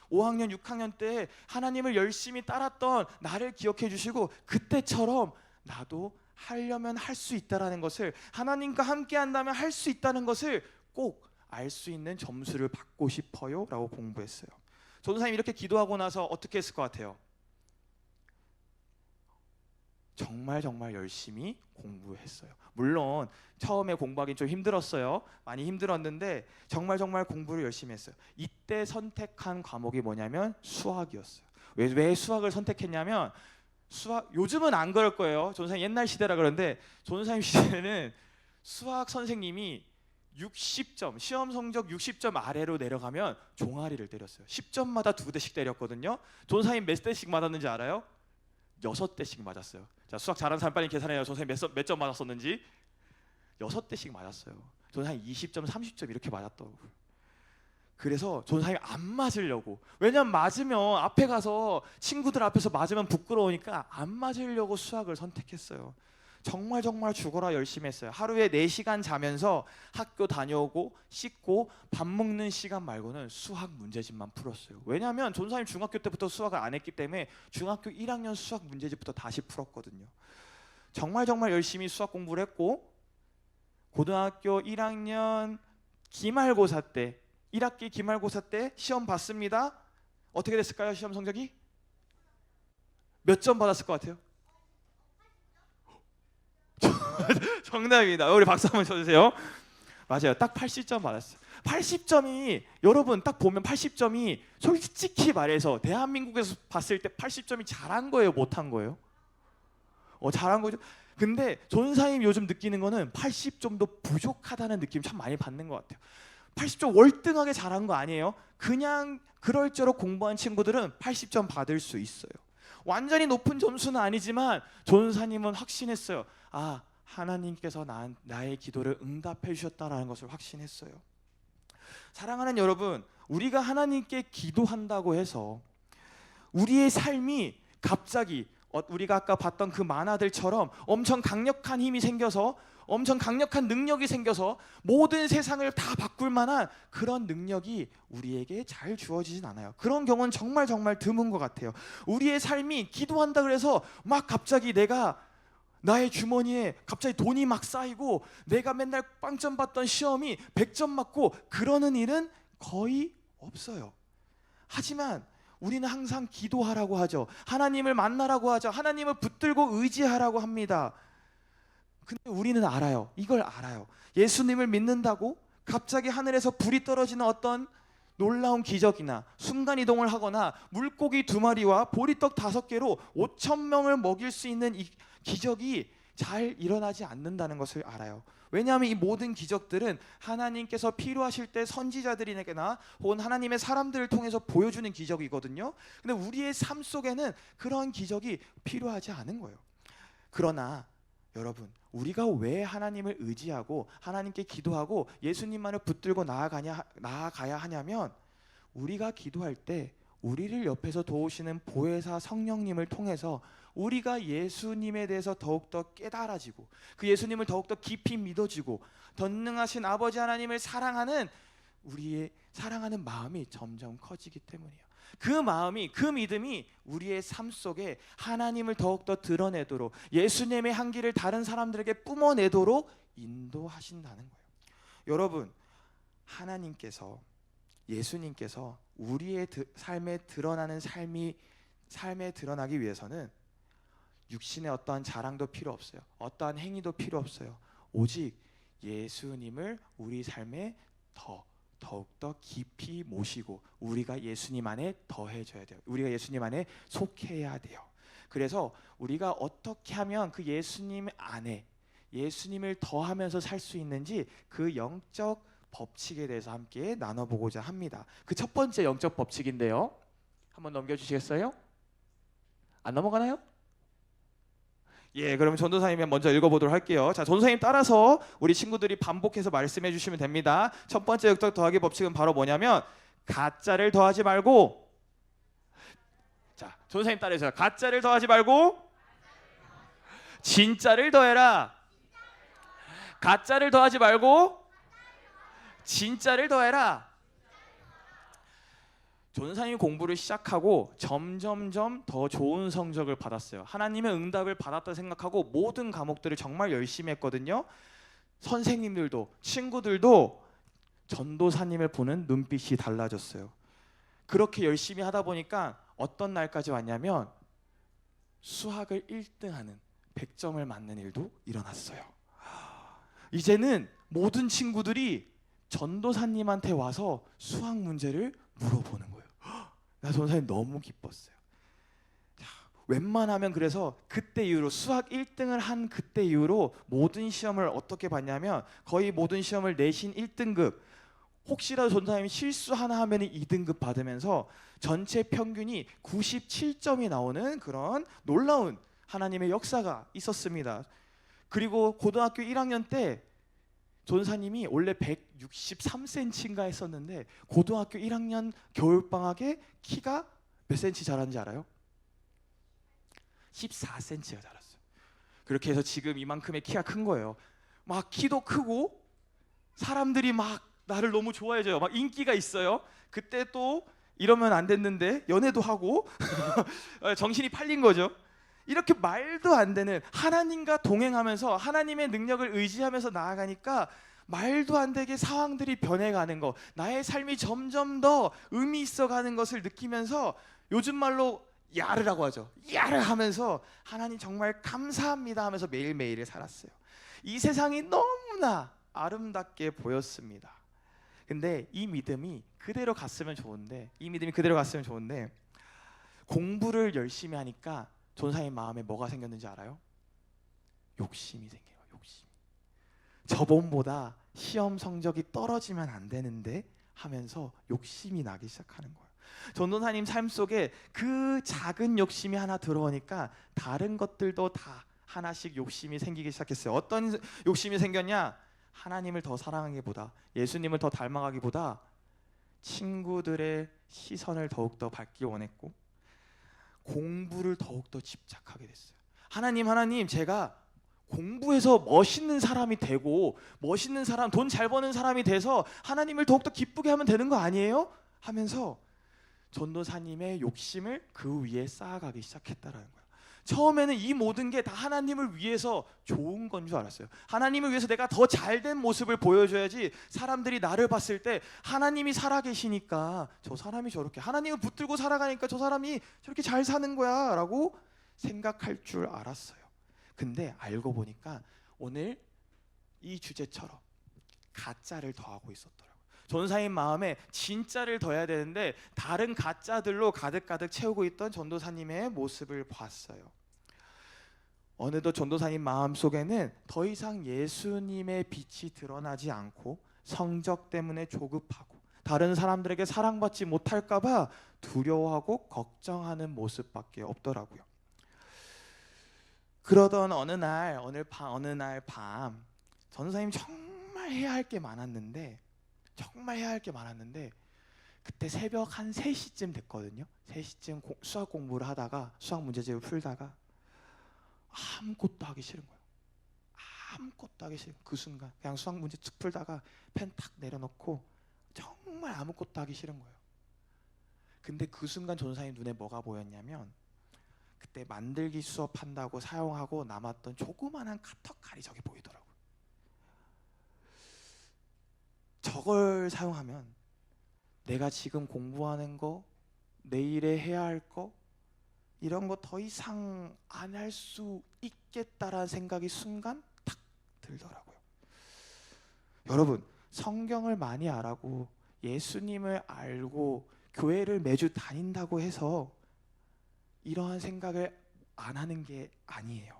Speaker 1: 5학년 6학년 때 하나님을 열심히 따랐던 나를 기억해 주시고 그때처럼 나도 하려면 할 수 있다라는 것을, 하나님과 함께 한다면 할 수 있다는 것을 꼭 알 수 있는 점수를 받고 싶어요 라고 공부했어요. 전도사님 이렇게 기도하고 나서 어떻게 했을 것 같아요? 정말 열심히 공부했어요. 물론 처음에 공부하기 좀 힘들었어요. 많이 힘들었는데 정말 공부를 열심히 했어요. 이때 선택한 과목이 뭐냐면 수학이었어요. 왜 수학을 선택했냐면, 요즘은 안 그럴 거예요. 전도사님 옛날 시대라 그런데 전도사님 시대는 수학 선생님이 60점, 시험 성적 60점 아래로 내려가면 종아리를 때렸어요. 10점마다 2대씩 때렸거든요. 전도사님 몇 대씩 맞았는지 알아요? 6대씩 맞았어요. 자, 수학 잘하는 사람 빨리 계산해요. 전도사님 몇 점 맞았었는지. 6대씩 맞았어요. 전도사님 20점, 30점 이렇게 맞았더라고요. 그래서 전도사님 안 맞으려고, 왜냐면 맞으면 앞에 가서 친구들 앞에서 맞으면 부끄러우니까 안 맞으려고 수학을 선택했어요. 정말 죽어라 열심히 했어요. 하루에 4시간 자면서 학교 다녀오고 씻고 밥 먹는 시간 말고는 수학 문제집만 풀었어요. 왜냐하면 전도사님 중학교 때부터 수학을 안 했기 때문에 중학교 1학년 수학 문제집부터 다시 풀었거든요. 정말 열심히 수학 공부를 했고, 고등학교 1학년 기말고사 때, 1학기 기말고사 때 시험 봤습니다. 어떻게 됐을까요? 시험 성적이? 몇 점 받았을 것 같아요? 정답입니다. 우리 박수 한번 쳐주세요. 맞아요. 딱 80점 받았어요. 80점이, 여러분 딱 보면 80점이 솔직히 말해서 대한민국에서 봤을 때 80점이 잘한 거예요, 못한 거예요? 잘한 거죠. 근데 전사님 요즘 느끼는 거는 80점도 부족하다는 느낌 참 많이 받는 것 같아요. 80점 월등하게 잘한 거 아니에요. 그냥 그럴저럴 공부한 친구들은 80점 받을 수 있어요. 완전히 높은 점수는 아니지만 전사님은 확신했어요. 하나님께서 나의 기도를 응답해 주셨다라는 것을 확신했어요. 사랑하는 여러분, 우리가 하나님께 기도한다고 해서 우리의 삶이 갑자기 우리가 아까 봤던 그 만화들처럼 엄청 강력한 힘이 생겨서 엄청 강력한 능력이 생겨서 모든 세상을 다 바꿀 만한 그런 능력이 우리에게 잘 주어지진 않아요. 그런 경우는 정말 정말 드문 것 같아요. 우리의 삶이 기도한다 그래서 막 갑자기 내가 나의 주머니에 갑자기 돈이 막 쌓이고 내가 맨날 빵점 받던 시험이 100점 맞고 그러는 일은 거의 없어요. 하지만 우리는 항상 기도하라고 하죠. 하나님을 만나라고 하죠. 하나님을 붙들고 의지하라고 합니다. 근데 우리는 알아요. 이걸 알아요. 예수님을 믿는다고 갑자기 하늘에서 불이 떨어지는 어떤 놀라운 기적이나 순간이동을 하거나 물고기 2마리와 보리떡 5개로 5,000명을 먹일 수 있는 이 기적이 잘 일어나지 않는다는 것을 알아요. 왜냐하면 이 모든 기적들은 하나님께서 필요하실 때 선지자들이나 혹은 하나님의 사람들을 통해서 보여주는 기적이거든요. 근데 우리의 삶 속에는 그런 기적이 필요하지 않은 거예요. 그러나 여러분, 우리가 왜 하나님을 의지하고 하나님께 기도하고 예수님만을 붙들고 나아가야 하냐면, 우리가 기도할 때 우리를 옆에서 도우시는 보혜사 성령님을 통해서 우리가 예수님에 대해서 더욱더 깨달아지고 그 예수님을 더욱더 깊이 믿어지고 전능하신 아버지 하나님을 사랑하는 우리의 사랑하는 마음이 점점 커지기 때문이에요. 그 마음이, 그 믿음이 우리의 삶 속에 하나님을 더욱더 드러내도록, 예수님의 향기를 다른 사람들에게 뿜어내도록 인도하신다는 거예요. 여러분, 하나님께서, 예수님께서 우리의 삶에 드러나는 삶에 드러나기 위해서는 육신의 어떠한 자랑도 필요 없어요. 어떠한 행위도 필요 없어요. 오직 예수님을 우리 삶에 더욱더 깊이 모시고 우리가 예수님 안에 더해져야 돼요. 우리가 예수님 안에 속해야 돼요. 그래서 우리가 어떻게 하면 그 예수님 안에 예수님을 더하면서 살 수 있는지 그 영적 법칙에 대해서 함께 나눠보고자 합니다. 그 첫 번째 영적 법칙인데요, 한번 넘겨주시겠어요? 안 넘어가나요? 예, 그러면 전도사님이 먼저 읽어보도록 할게요. 자, 전도사님 따라서 우리 친구들이 반복해서 말씀해 주시면 됩니다. 첫 번째 영적 더하기 법칙은 바로 뭐냐면, 가짜를 더하지 말고, 자, 전도사님 따라해주세요. 가짜를 더하지 말고 진짜를 더해라. 가짜를 더하지 말고 진짜를 더해라. 전도사님 공부를 시작하고 점점점 더 좋은 성적을 받았어요. 하나님의 응답을 받았다 생각하고 모든 과목들을 정말 열심히 했거든요. 선생님들도 친구들도 전도사님을 보는 눈빛이 달라졌어요. 그렇게 열심히 하다 보니까 어떤 날까지 왔냐면 수학을 1등하는 100점을 맞는 일도 일어났어요. 이제는 모든 친구들이 전도사님한테 와서 수학 문제를 물어보는 거예요. 나 전도사님 너무 기뻤어요. 자, 웬만하면 그래서 그때 이후로 수학 1등을 한 그때 이후로 모든 시험을 어떻게 봤냐면, 거의 모든 시험을 내신 1등급, 혹시라도 전도사님이 실수 하나 하면 2등급 받으면서 전체 평균이 97점이 나오는 그런 놀라운 하나님의 역사가 있었습니다. 그리고 고등학교 1학년 때 전사님이 원래 163cm인가 했었는데 고등학교 1학년 겨울방학에 키가 몇 cm 자랐는지 알아요? 14cm가 자랐어요. 그렇게 해서 지금 이만큼의 키가 큰 거예요. 막 키도 크고 사람들이 막 나를 너무 좋아해줘요. 막 인기가 있어요. 그때 또 이러면 안 됐는데 연애도 하고 정신이 팔린 거죠. 이렇게 말도 안 되는, 하나님과 동행하면서 하나님의 능력을 의지하면서 나아가니까 말도 안 되게 상황들이 변해가는 거, 나의 삶이 점점 더 의미 있어가는 것을 느끼면서 요즘 말로 야르라고 하죠. 야르 하면서 하나님 정말 감사합니다 하면서 매일매일을 살았어요. 이 세상이 너무나 아름답게 보였습니다. 근데 이 믿음이 그대로 갔으면 좋은데, 공부를 열심히 하니까 전사님 마음에 뭐가 생겼는지 알아요? 욕심이 생겨요. 욕심. 저번보다 시험 성적이 떨어지면 안 되는데 하면서 욕심이 나기 시작하는 거예요. 전도사님 삶 속에 그 작은 욕심이 하나 들어오니까 다른 것들도 다 하나씩 욕심이 생기기 시작했어요. 어떤 욕심이 생겼냐? 하나님을 더 사랑하기보다, 예수님을 더 닮아가기보다 친구들의 시선을 더욱더 받기 원했고, 공부를 더욱더 집착하게 됐어요. 하나님, 제가 공부해서 멋있는 사람이 되고, 멋있는 사람, 돈 잘 버는 사람이 돼서 하나님을 더욱더 기쁘게 하면 되는 거 아니에요? 하면서 전도사님의 욕심을 그 위에 쌓아가기 시작했다라는 거예요. 처음에는 이 모든 게 다 하나님을 위해서 좋은 건 줄 알았어요. 하나님을 위해서 내가 더 잘된 모습을 보여줘야지 사람들이 나를 봤을 때 하나님이 살아계시니까 저 사람이 저렇게, 하나님을 붙들고 살아가니까 저 사람이 저렇게 잘 사는 거야 라고 생각할 줄 알았어요. 근데 알고 보니까 오늘 이 주제처럼 가짜를 더하고 있었더라고요. 전도사님 마음에 진짜를 더해야 되는데 다른 가짜들로 가득가득 채우고 있던 전도사님의 모습을 봤어요. 어느덧 전도사님 마음속에는 더 이상 예수님의 빛이 드러나지 않고 성적 때문에 조급하고 다른 사람들에게 사랑받지 못할까 봐 두려워하고 걱정하는 모습밖에 없더라고요. 그러던 어느 날 밤 전도사님 정말 해야 할 게 많았는데 그때 새벽 한 3시쯤 됐거든요. 3시쯤 수학 공부를 하다가 수학 문제집을 풀다가 아무것도 하기 싫은 거예요. 아무것도 하기 싫은 그 순간 그냥 수학 문제 쭉 풀다가 펜 탁 내려놓고 정말 아무것도 하기 싫은 거예요. 근데 그 순간 전도사님 눈에 뭐가 보였냐면 그때 만들기 수업한다고 사용하고 남았던 조그만한 카터칼이 저기 보이더라고요. 저걸 사용하면 내가 지금 공부하는 거, 내일에 해야 할 거, 이런 거 더 이상 안 할 수 있겠다라는 생각이 순간 탁 들더라고요. 여러분, 성경을 많이 알고 예수님을 알고 교회를 매주 다닌다고 해서 이러한 생각을 안 하는 게 아니에요.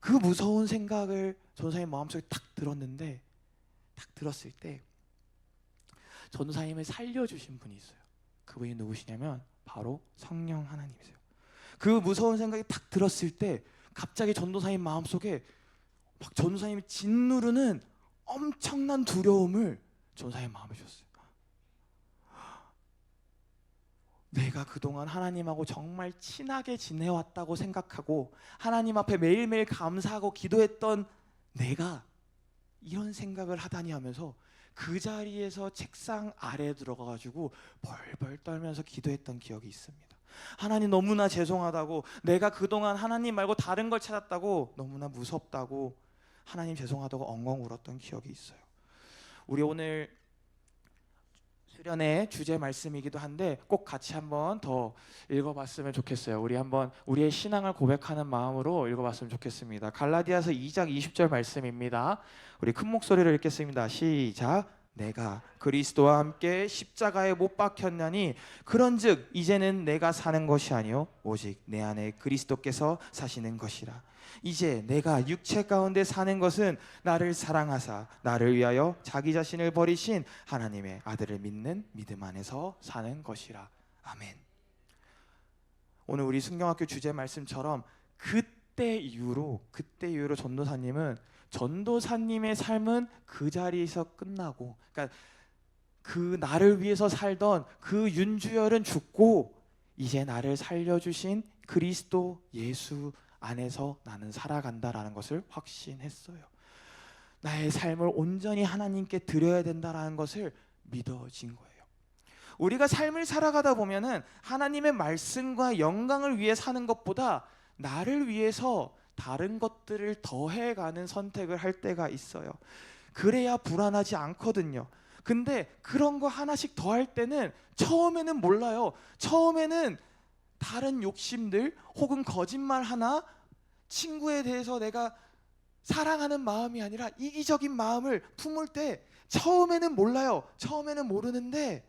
Speaker 1: 그 무서운 생각을 전도사님 마음속에 딱 들었을 때 전도사님을 살려주신 분이 있어요. 그분이 누구시냐면 바로 성령 하나님이세요. 그 무서운 생각이 딱 들었을 때 갑자기 전도사님 마음속에 막 전도사님이 짓누르는 엄청난 두려움을 전도사님 마음에 주셨어요. 내가 그동안 하나님하고 정말 친하게 지내왔다고 생각하고 하나님 앞에 매일매일 감사하고 기도했던 내가 이런 생각을 하다니 하면서 그 자리에서 책상 아래에 들어가가지고 벌벌 떨면서 기도했던 기억이 있습니다. 하나님 너무나 죄송하다고, 내가 그동안 하나님 말고 다른 걸 찾았다고, 너무나 무섭다고, 하나님 죄송하다고 엉엉 울었던 기억이 있어요. 우리 오늘 수련의 주제 말씀이기도 한데 꼭 같이 한번 더 읽어봤으면 좋겠어요. 우리 한번 우리의 신앙을 고백하는 마음으로 읽어봤으면 좋겠습니다. 갈라디아서 2장 20절 말씀입니다. 우리 큰 목소리로 읽겠습니다. 시작. 내가 그리스도와 함께 십자가에 못 박혔나니 그런즉 이제는 내가 사는 것이 아니요 오직 내 안에 그리스도께서 사시는 것이라. 이제 내가 육체 가운데 사는 것은 나를 사랑하사 나를 위하여 자기 자신을 버리신 하나님의 아들을 믿는 믿음 안에서 사는 것이라. 아멘. 오늘 우리 순경학교 주제 말씀처럼 그때 이후로 전도사님의 삶은 그 자리에서 끝나고, 그러니까 그 나를 위해서 살던 그 윤주열은 죽고 이제 나를 살려주신 그리스도 예수 안에서 나는 살아간다라는 것을 확신했어요. 나의 삶을 온전히 하나님께 드려야 된다라는 것을 믿어진 거예요. 우리가 삶을 살아가다 보면은 하나님의 말씀과 영광을 위해 사는 것보다 나를 위해서 다른 것들을 더해가는 선택을 할 때가 있어요. 그래야 불안하지 않거든요. 근데 그런 거 하나씩 더할 때는 처음에는 몰라요. 처음에는 다른 욕심들 혹은 거짓말 하나, 친구에 대해서 내가 사랑하는 마음이 아니라 이기적인 마음을 품을 때 처음에는 몰라요. 처음에는 모르는데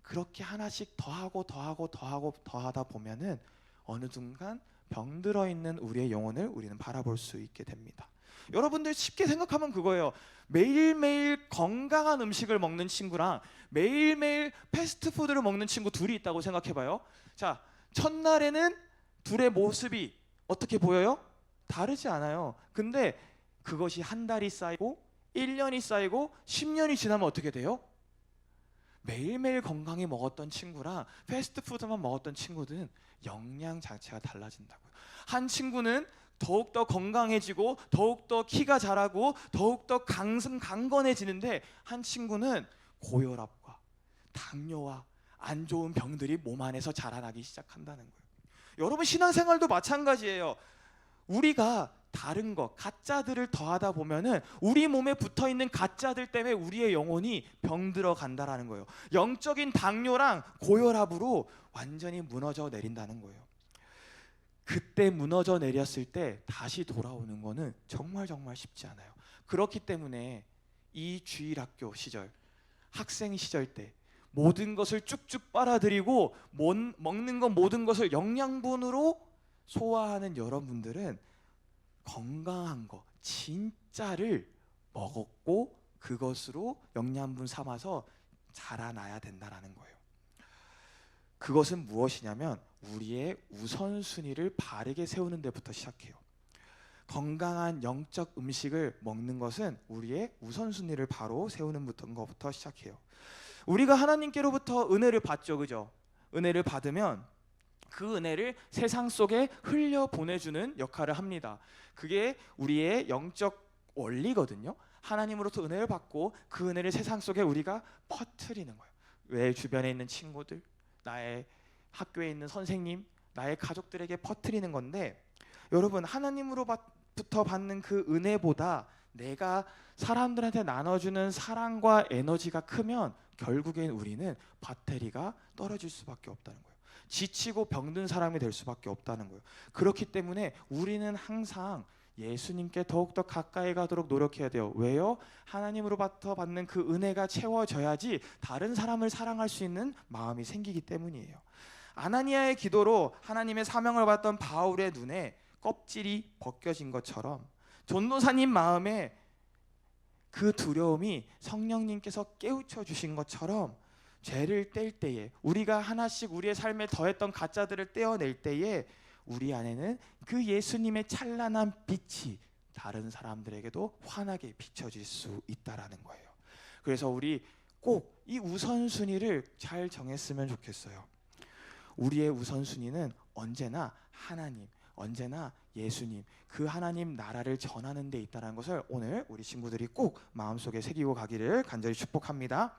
Speaker 1: 그렇게 하나씩 더하다 보면은 어느 순간 병들어 있는 우리의 영혼을 우리는 바라볼 수 있게 됩니다. 여러분들 쉽게 생각하면 그거예요. 매일매일 건강한 음식을 먹는 친구랑 매일매일 패스트푸드를 먹는 친구 둘이 있다고 생각해봐요. 자, 첫날에는 둘의 모습이 어떻게 보여요? 다르지 않아요. 근데 그것이 한 달이 쌓이고 1년이 쌓이고 10년이 지나면 어떻게 돼요? 매일매일 건강히 먹었던 친구랑 패스트푸드만 먹었던 친구들은 영양 자체가 달라진다고요. 한 친구는 더욱더 건강해지고 더욱더 키가 자라고 더욱더 강건해지는데, 한 친구는 고혈압과 당뇨와 안 좋은 병들이 몸 안에서 자라나기 시작한다는 거예요. 여러분, 신앙생활도 마찬가지예요. 우리가 다른 것, 가짜들을 더하다 보면은 우리 몸에 붙어 있는 가짜들 때문에 우리의 영혼이 병들어 간다라는 거예요. 영적인 당뇨랑 고혈압으로 완전히 무너져 내린다는 거예요. 그때 무너져 내렸을 때 다시 돌아오는 거는 정말 쉽지 않아요. 그렇기 때문에 이 주일학교 시절, 학생 시절 때 모든 것을 쭉쭉 빨아들이고 먹는 것 모든 것을 영양분으로 소화하는 여러분들은 건강한 거 진짜를 먹었고 그것으로 영양분 삼아서 자라나야 된다라는 거예요. 그것은 무엇이냐면 우리의 우선순위를 바르게 세우는 데부터 시작해요. 건강한 영적 음식을 먹는 것은 우리의 우선순위를 바로 세우는 것부터 시작해요. 우리가 하나님께로부터 은혜를 받죠, 그죠? 은혜를 받으면 그 은혜를 세상 속에 흘려 보내주는 역할을 합니다. 그게 우리의 영적 원리거든요. 하나님으로부터 은혜를 받고 그 은혜를 세상 속에 우리가 퍼뜨리는 거예요. 내 주변에 있는 친구들, 나의 학교에 있는 선생님, 나의 가족들에게 퍼뜨리는 건데, 여러분, 하나님으로부터 받는 그 은혜보다 내가 사람들한테 나눠주는 사랑과 에너지가 크면 결국엔 우리는 배터리가 떨어질 수밖에 없다는 거예요. 지치고 병든 사람이 될 수밖에 없다는 거예요. 그렇기 때문에 우리는 항상 예수님께 더욱더 가까이 가도록 노력해야 돼요. 왜요? 하나님으로부터 받는 그 은혜가 채워져야지 다른 사람을 사랑할 수 있는 마음이 생기기 때문이에요. 아나니아의 기도로 하나님의 사명을 받던 바울의 눈에 껍질이 벗겨진 것처럼 전도사님 마음에 그 두려움이 성령님께서 깨우쳐 주신 것처럼 죄를 뗄 때에, 우리가 하나씩 우리의 삶에 더했던 가짜들을 떼어낼 때에 우리 안에는 그 예수님의 찬란한 빛이 다른 사람들에게도 환하게 비춰질 수 있다라는 거예요. 그래서 우리 꼭 이 우선순위를 잘 정했으면 좋겠어요. 우리의 우선순위는 언제나 하나님, 언제나 예수님, 그 하나님 나라를 전하는 데 있다는 것을 오늘 우리 친구들이 꼭 마음속에 새기고 가기를 간절히 축복합니다.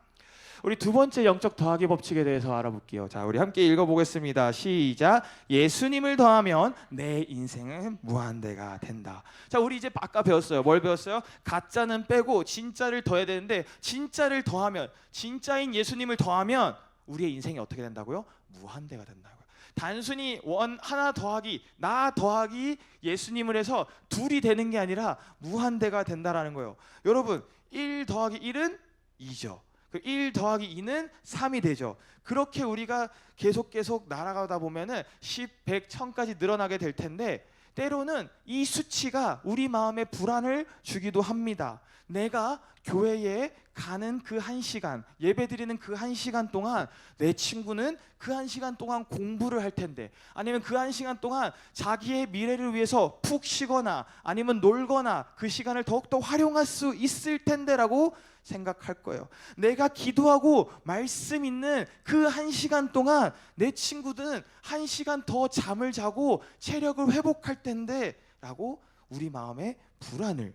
Speaker 1: 우리 두 번째 영적 더하기 법칙에 대해서 알아볼게요. 자, 우리 함께 읽어보겠습니다. 시작. 예수님을 더하면 내 인생은 무한대가 된다. 자, 우리 이제 아까 배웠어요. 뭘 배웠어요? 가짜는 빼고 진짜를 더해야 되는데, 진짜를 더하면, 진짜인 예수님을 더하면 우리의 인생이 어떻게 된다고요? 무한대가 된다고요. 단순히 하나 더하기, 나 더하기 예수님을 해서 둘이 되는 게 아니라 무한대가 된다라는 거예요. 여러분, 1 더하기 1은 2죠. 1 더하기 2는 3이 되죠. 그렇게 우리가 계속 날아가다 보면은 10, 100, 1000까지 늘어나게 될 텐데, 때로는 이 수치가 우리 마음에 불안을 주기도 합니다. 내가 교회에 가는 그 1시간, 예배드리는 그 1시간 동안 내 친구는 그 1시간 동안 공부를 할 텐데, 아니면 그 1시간 동안 자기의 미래를 위해서 푹 쉬거나 아니면 놀거나 그 시간을 더욱더 활용할 수 있을 텐데라고 생각할 거예요. 내가 기도하고 말씀 있는 그 1시간 동안 내 친구들은 1시간 더 잠을 자고 체력을 회복할 텐데 라고 우리 마음에 불안을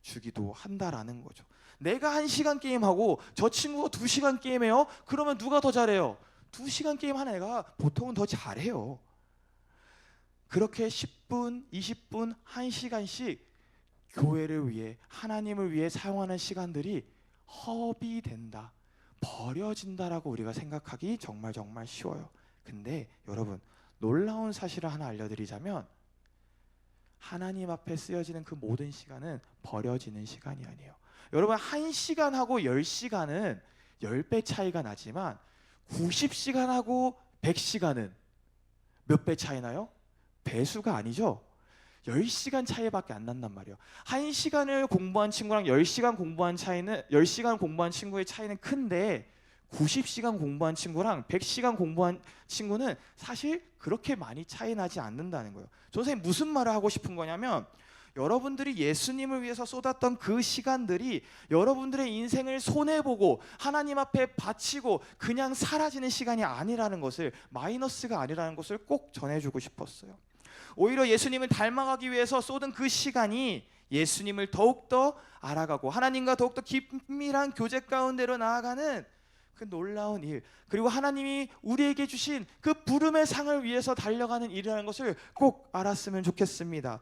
Speaker 1: 주기도 한다라는 거죠. 내가 1시간 게임하고 저 친구가 2시간 게임해요? 그러면 누가 더 잘해요? 2시간 게임하는 애가 보통은 더 잘해요. 그렇게 10분, 20분, 1시간씩 교회를 위해, 하나님을 위해 사용하는 시간들이 허비된다, 버려진다라고 우리가 생각하기 정말 쉬워요. 근데 여러분, 놀라운 사실을 하나 알려드리자면, 하나님 앞에 쓰여지는 그 모든 시간은 버려지는 시간이 아니에요. 여러분, 1시간하고 10시간은 10배 차이가 나지만 90시간하고 100시간은 몇 배 차이 나요? 배수가 아니죠. 10시간 차이밖에 안 난단 말이에요. 1시간을 공부한 친구랑 10시간 공부한 친구의 차이는 큰데 90시간 공부한 친구랑 100시간 공부한 친구는 사실 그렇게 많이 차이 나지 않는다는 거예요. 선생님 무슨 말을 하고 싶은 거냐면 여러분들이 예수님을 위해서 쏟았던 그 시간들이 여러분들의 인생을 손해보고 하나님 앞에 바치고 그냥 사라지는 시간이 아니라는 것을, 마이너스가 아니라는 것을 꼭 전해주고 싶었어요. 오히려 예수님을 닮아가기 위해서 쏟은 그 시간이 예수님을 더욱더 알아가고 하나님과 더욱더 긴밀한 교제 가운데로 나아가는 그 놀라운 일, 그리고 하나님이 우리에게 주신 그 부름의 상을 위해서 달려가는 일이라는 것을 꼭 알았으면 좋겠습니다.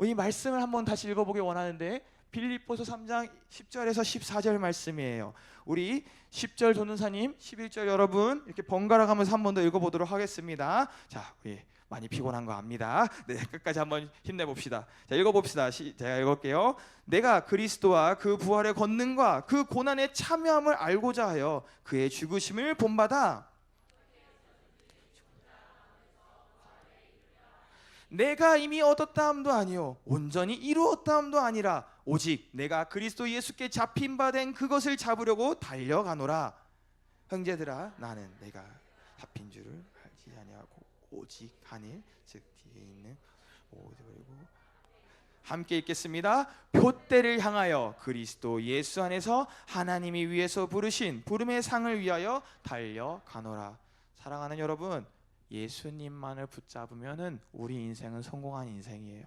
Speaker 1: 이 말씀을 한번 다시 읽어보기 원하는데 빌립보서 3장 10절에서 14절 말씀이에요. 우리 10절 전도사님, 11절 여러분 이렇게 번갈아 가면서 한 번 더 읽어보도록 하겠습니다. 자, 우리 많이 피곤한 거 압니다. 네, 끝까지 한번 힘내봅시다. 자, 읽어봅시다. 제가 읽을게요. 내가 그리스도와 그 부활의 권능과 그 고난에 참여함을 알고자 하여 그의 죽으심을 본받아 내가 이미 얻었다 함도 아니요 온전히 이루었다 함도 아니라 오직 내가 그리스도 예수께 잡힌 바 된 그것을 잡으려고 달려가노라. 형제들아, 나는 내가 잡힌 줄을 알지 아니하고 오직 하늘 즉 뒤에 있는 오늘고 함께 읽겠습니다. 표대를 향하여 그리스도 예수 안에서 하나님이 위에서 부르신 부름의 상을 위하여 달려가노라. 사랑하는 여러분, 예수님만을 붙잡으면은 우리 인생은 성공한 인생이에요.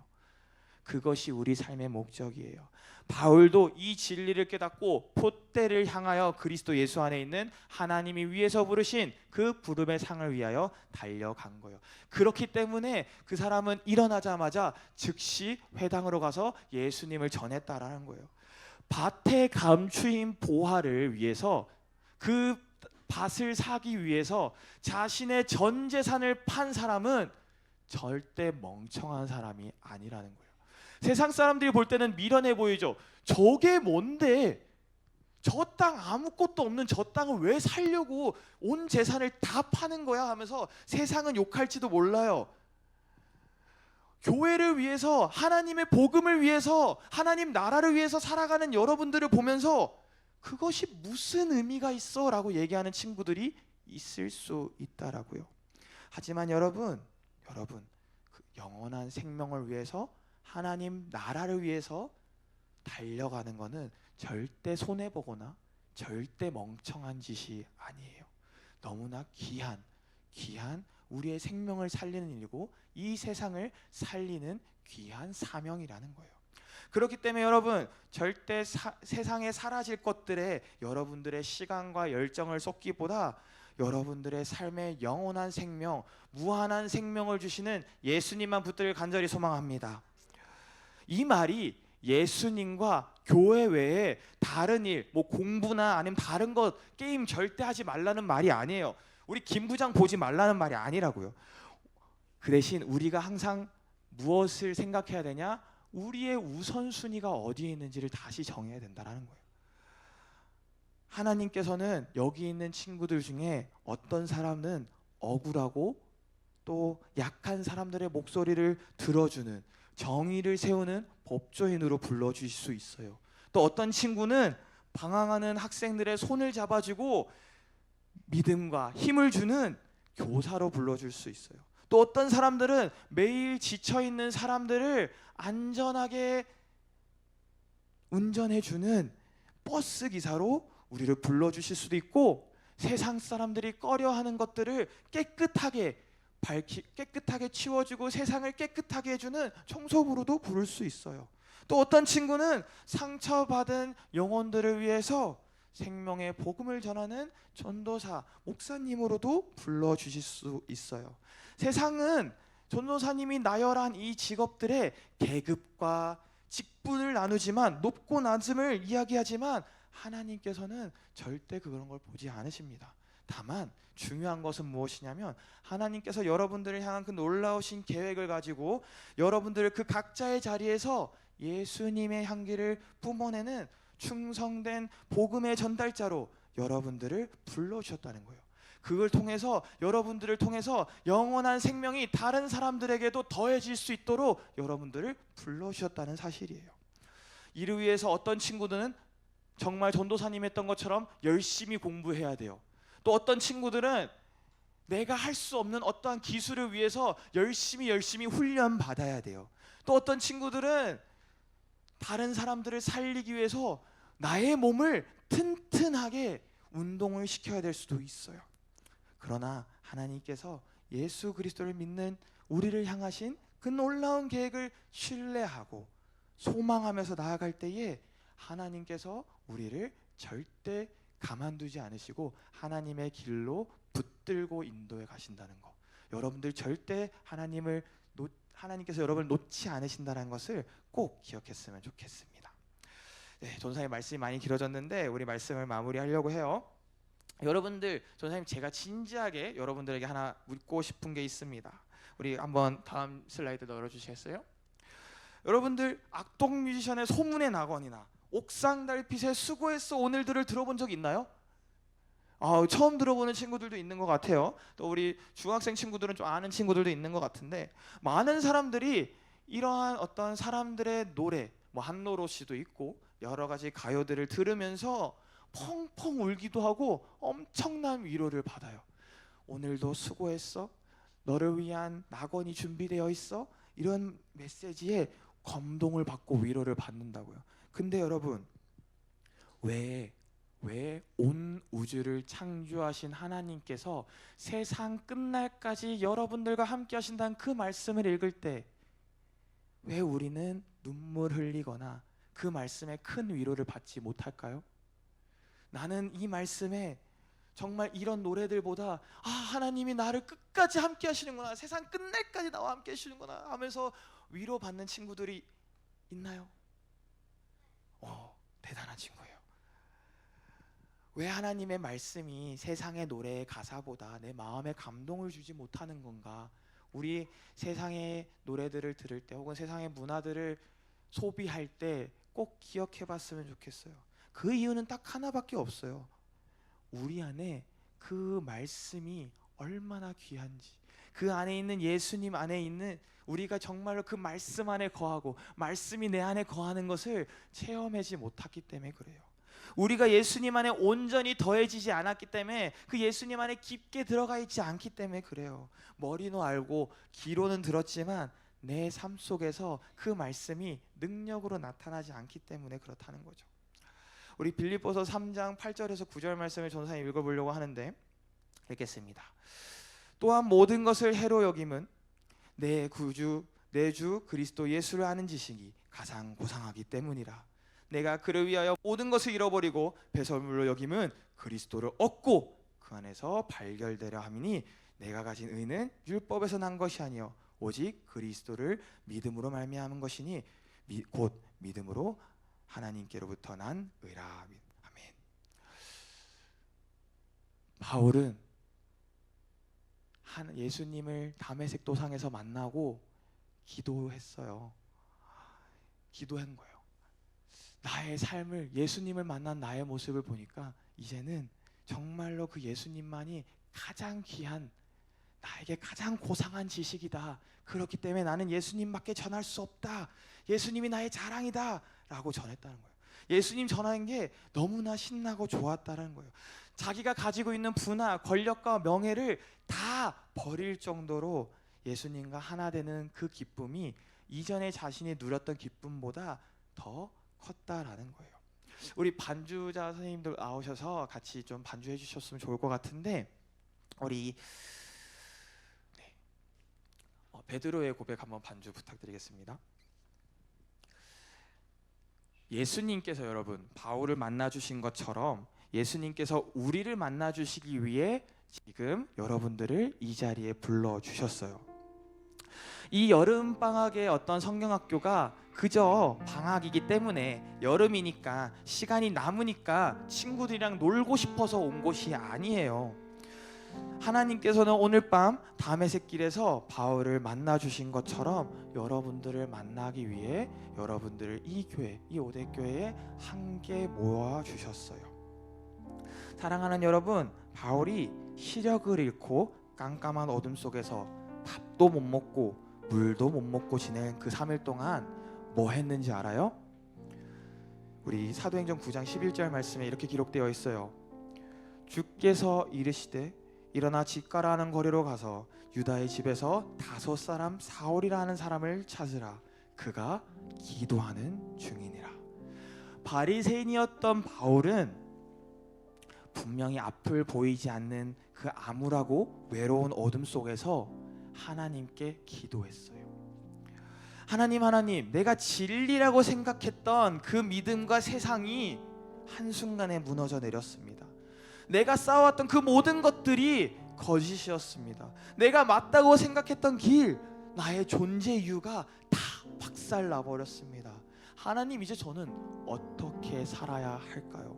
Speaker 1: 그것이 우리 삶의 목적이에요. 바울도 이 진리를 깨닫고 표대를 향하여 그리스도 예수 안에 있는 하나님이 위에서 부르신 그 부름의 상을 위하여 달려간 거예요. 그렇기 때문에 그 사람은 일어나자마자 즉시 회당으로 가서 예수님을 전했다라는 거예요. 밭에 감추인 보화를 위해서, 그 밭을 사기 위해서 자신의 전 재산을 판 사람은 절대 멍청한 사람이 아니라는 거예요. 세상 사람들이 볼 때는 미련해 보이죠. 저게 뭔데? 저 땅 아무것도 없는 저 땅을 왜 살려고 온 재산을 다 파는 거야 하면서 세상은 욕할지도 몰라요. 교회를 위해서, 하나님의 복음을 위해서, 하나님 나라를 위해서 살아가는 여러분들을 보면서 그것이 무슨 의미가 있어? 라고 얘기하는 친구들이 있을 수 있다라고요. 하지만 여러분 그 영원한 생명을 위해서, 하나님 나라를 위해서 달려가는 것은 절대 손해보거나 절대 멍청한 짓이 아니에요. 너무나 귀한 우리의 생명을 살리는 일이고 이 세상을 살리는 귀한 사명이라는 거예요. 그렇기 때문에 여러분, 절대 세상에 사라질 것들에 여러분들의 시간과 열정을 쏟기보다 여러분들의 삶의 영원한 생명, 무한한 생명을 주시는 예수님만 붙들길 간절히 소망합니다. 이 말이 예수님과 교회 외에 다른 일, 뭐 공부나 아니면 다른 것, 게임 절대 하지 말라는 말이 아니에요. 우리 김 부장 보지 말라는 말이 아니라고요. 그 대신 우리가 항상 무엇을 생각해야 되냐? 우리의 우선순위가 어디에 있는지를 다시 정해야 된다는 거예요. 하나님께서는 여기 있는 친구들 중에 어떤 사람은 억울하고 또 약한 사람들의 목소리를 들어주는, 정의를 세우는 법조인으로 불러주실 수 있어요. 또 어떤 친구는 방황하는 학생들의 손을 잡아주고 믿음과 힘을 주는 교사로 불러줄 수 있어요. 또 어떤 사람들은 매일 지쳐있는 사람들을 안전하게 운전해주는 버스 기사로 우리를 불러주실 수도 있고, 세상 사람들이 꺼려하는 것들을 깨끗하게 치워주고 세상을 깨끗하게 해주는 청소부로도 부를 수 있어요. 또 어떤 친구는 상처받은 영혼들을 위해서 생명의 복음을 전하는 전도사, 목사님으로도 불러주실 수 있어요. 세상은 전도사님이 나열한 이 직업들의 계급과 직분을 나누지만, 높고 낮음을 이야기하지만 하나님께서는 절대 그런 걸 보지 않으십니다. 다만 중요한 것은 무엇이냐면, 하나님께서 여러분들을 향한 그 놀라우신 계획을 가지고 여러분들을 그 각자의 자리에서 예수님의 향기를 뿜어내는 충성된 복음의 전달자로 여러분들을 불러주셨다는 거예요. 그걸 통해서, 여러분들을 통해서 영원한 생명이 다른 사람들에게도 더해질 수 있도록 여러분들을 불러주셨다는 사실이에요. 이를 위해서 어떤 친구들은 정말 전도사님 했던 것처럼 열심히 공부해야 돼요. 또 어떤 친구들은 내가 할 수 없는 어떠한 기술을 위해서 열심히 훈련 받아야 돼요. 또 어떤 친구들은 다른 사람들을 살리기 위해서 나의 몸을 튼튼하게 운동을 시켜야 될 수도 있어요. 그러나 하나님께서 예수 그리스도를 믿는 우리를 향하신 그 놀라운 계획을 신뢰하고 소망하면서 나아갈 때에 하나님께서 우리를 절대 가만두지 않으시고 하나님의 길로 붙들고 인도해 가신다는 거. 여러분들 절대 하나님께서 여러분을 놓지 않으신다는 것을 꼭 기억했으면 좋겠습니다. 네, 전사님 말씀이 많이 길어졌는데 우리 말씀을 마무리하려고 해요. 여러분들, 전사님 제가 진지하게 여러분들에게 하나 묻고 싶은 게 있습니다. 우리 한번 다음 슬라이드 넣어주시겠어요? 여러분들 악동 뮤지션의 소문의 낙원이나 옥상 달빛의 수고했어 오늘들을 들어본 적 있나요? 처음 들어보는 친구들도 있는 것 같아요. 또 우리 중학생 친구들은 좀 아는 친구들도 있는 것 같은데, 많은 사람들이 이러한 어떤 사람들의 노래, 뭐 한노로 씨도 있고 여러 가지 가요들을 들으면서 펑펑 울기도 하고 엄청난 위로를 받아요. 오늘도 수고했어. 너를 위한 낙원이 준비되어 있어. 이런 메시지에 감동을 받고 위로를 받는다고요. 근데 여러분, 왜 온 우주를 창조하신 하나님께서 세상 끝날까지 여러분들과 함께 하신다는 그 말씀을 읽을 때 왜 우리는 눈물 흘리거나 그 말씀에 큰 위로를 받지 못할까요? 나는 이 말씀에 정말 이런 노래들보다 하나님이 나를 끝까지 함께 하시는구나, 세상 끝날까지 나와 함께 하시는구나 하면서 위로받는 친구들이 있나요? 대단한 친구예요. 왜 하나님의 말씀이 세상의 노래의 가사보다 내 마음에 감동을 주지 못하는 건가? 우리 세상의 노래들을 들을 때 혹은 세상의 문화들을 소비할 때 꼭 기억해 봤으면 좋겠어요. 그 이유는 딱 하나밖에 없어요. 우리 안에 그 말씀이 얼마나 귀한지, 그 안에 있는 예수님 안에 있는 우리가 정말로 그 말씀 안에 거하고 말씀이 내 안에 거하는 것을 체험하지 못했기 때문에 그래요. 우리가 예수님 안에 온전히 더해지지 않았기 때문에, 그 예수님 안에 깊게 들어가 있지 않기 때문에 그래요. 머리로 알고 귀로는 들었지만 내 삶 속에서 그 말씀이 능력으로 나타나지 않기 때문에 그렇다는 거죠. 우리 빌립보서 3장 8절에서 9절 말씀을 전사님 읽어보려고 하는데 읽겠습니다. 또한 모든 것을 해로 여김은 내 주 그리스도 예수를 아는 지식이 가장 고상하기 때문이라. 내가 그를 위하여 모든 것을 잃어버리고 배설물로 여김은 그리스도를 얻고 그 안에서 발견되려 함이니 내가 가진 의는 율법에서 난 것이 아니요 오직 그리스도를 믿음으로 말미암은 것이니 곧 믿음으로 하나님께로부터 난 의라. 아멘. 바울은 예수님을 다메섹 도상에서 만나고 기도했어요. 기도한 거예요. 나의 삶을, 예수님을 만난 나의 모습을 보니까 이제는 정말로 그 예수님만이 가장 귀한, 나에게 가장 고상한 지식이다. 그렇기 때문에 나는 예수님밖에 전할 수 없다. 예수님이 나의 자랑이다 라고 전했다는 거예요. 예수님 전하는 게 너무나 신나고 좋았다는 거예요. 자기가 가지고 있는 부나 권력과 명예를 다 버릴 정도로 예수님과 하나 되는 그 기쁨이 이전에 자신이 누렸던 기쁨보다 더 컸다라는 거예요. 우리 반주자 선생님들 나오셔서 같이 좀 반주해 주셨으면 좋을 것 같은데, 우리 베드로의 고백 한번 반주 부탁드리겠습니다. 예수님께서 여러분 바울을 만나 주신 것처럼 예수님께서 우리를 만나 주시기 위해 지금 여러분들을 이 자리에 불러 주셨어요. 이 여름 방학의 어떤 성경학교가 그저 방학이기 때문에, 여름이니까 시간이 남으니까 친구들이랑 놀고 싶어서 온 곳이 아니에요. 하나님께서는 오늘 밤 다메섹 길에서 바울을 만나 주신 것처럼 여러분들을 만나기 위해 여러분들을 이 교회, 이 오대교회에 함께 모아 주셨어요. 사랑하는 여러분, 바울이 시력을 잃고 깜깜한 어둠 속에서 밥도 못 먹고 물도 못 먹고 지낸 그 3일 동안 뭐 했는지 알아요? 우리 사도행전 9장 11절 말씀에 이렇게 기록되어 있어요. 주께서 이르시되 일어나 집가라 하는 거리로 가서 유다의 집에서 5 사람 사울이라 하는 사람을 찾으라. 그가 기도하는 중이니라. 바리새인이었던 바울은 분명히 앞을 보이지 않는 그 암울하고 외로운 어둠 속에서 하나님께 기도했어요. 하나님, 내가 진리라고 생각했던 그 믿음과 세상이 한순간에 무너져 내렸습니다. 내가 쌓아왔던 그 모든 것들이 거짓이었습니다. 내가 맞다고 생각했던 길, 나의 존재 이유가 다 박살나 버렸습니다. 하나님, 이제 저는 어떻게 살아야 할까요?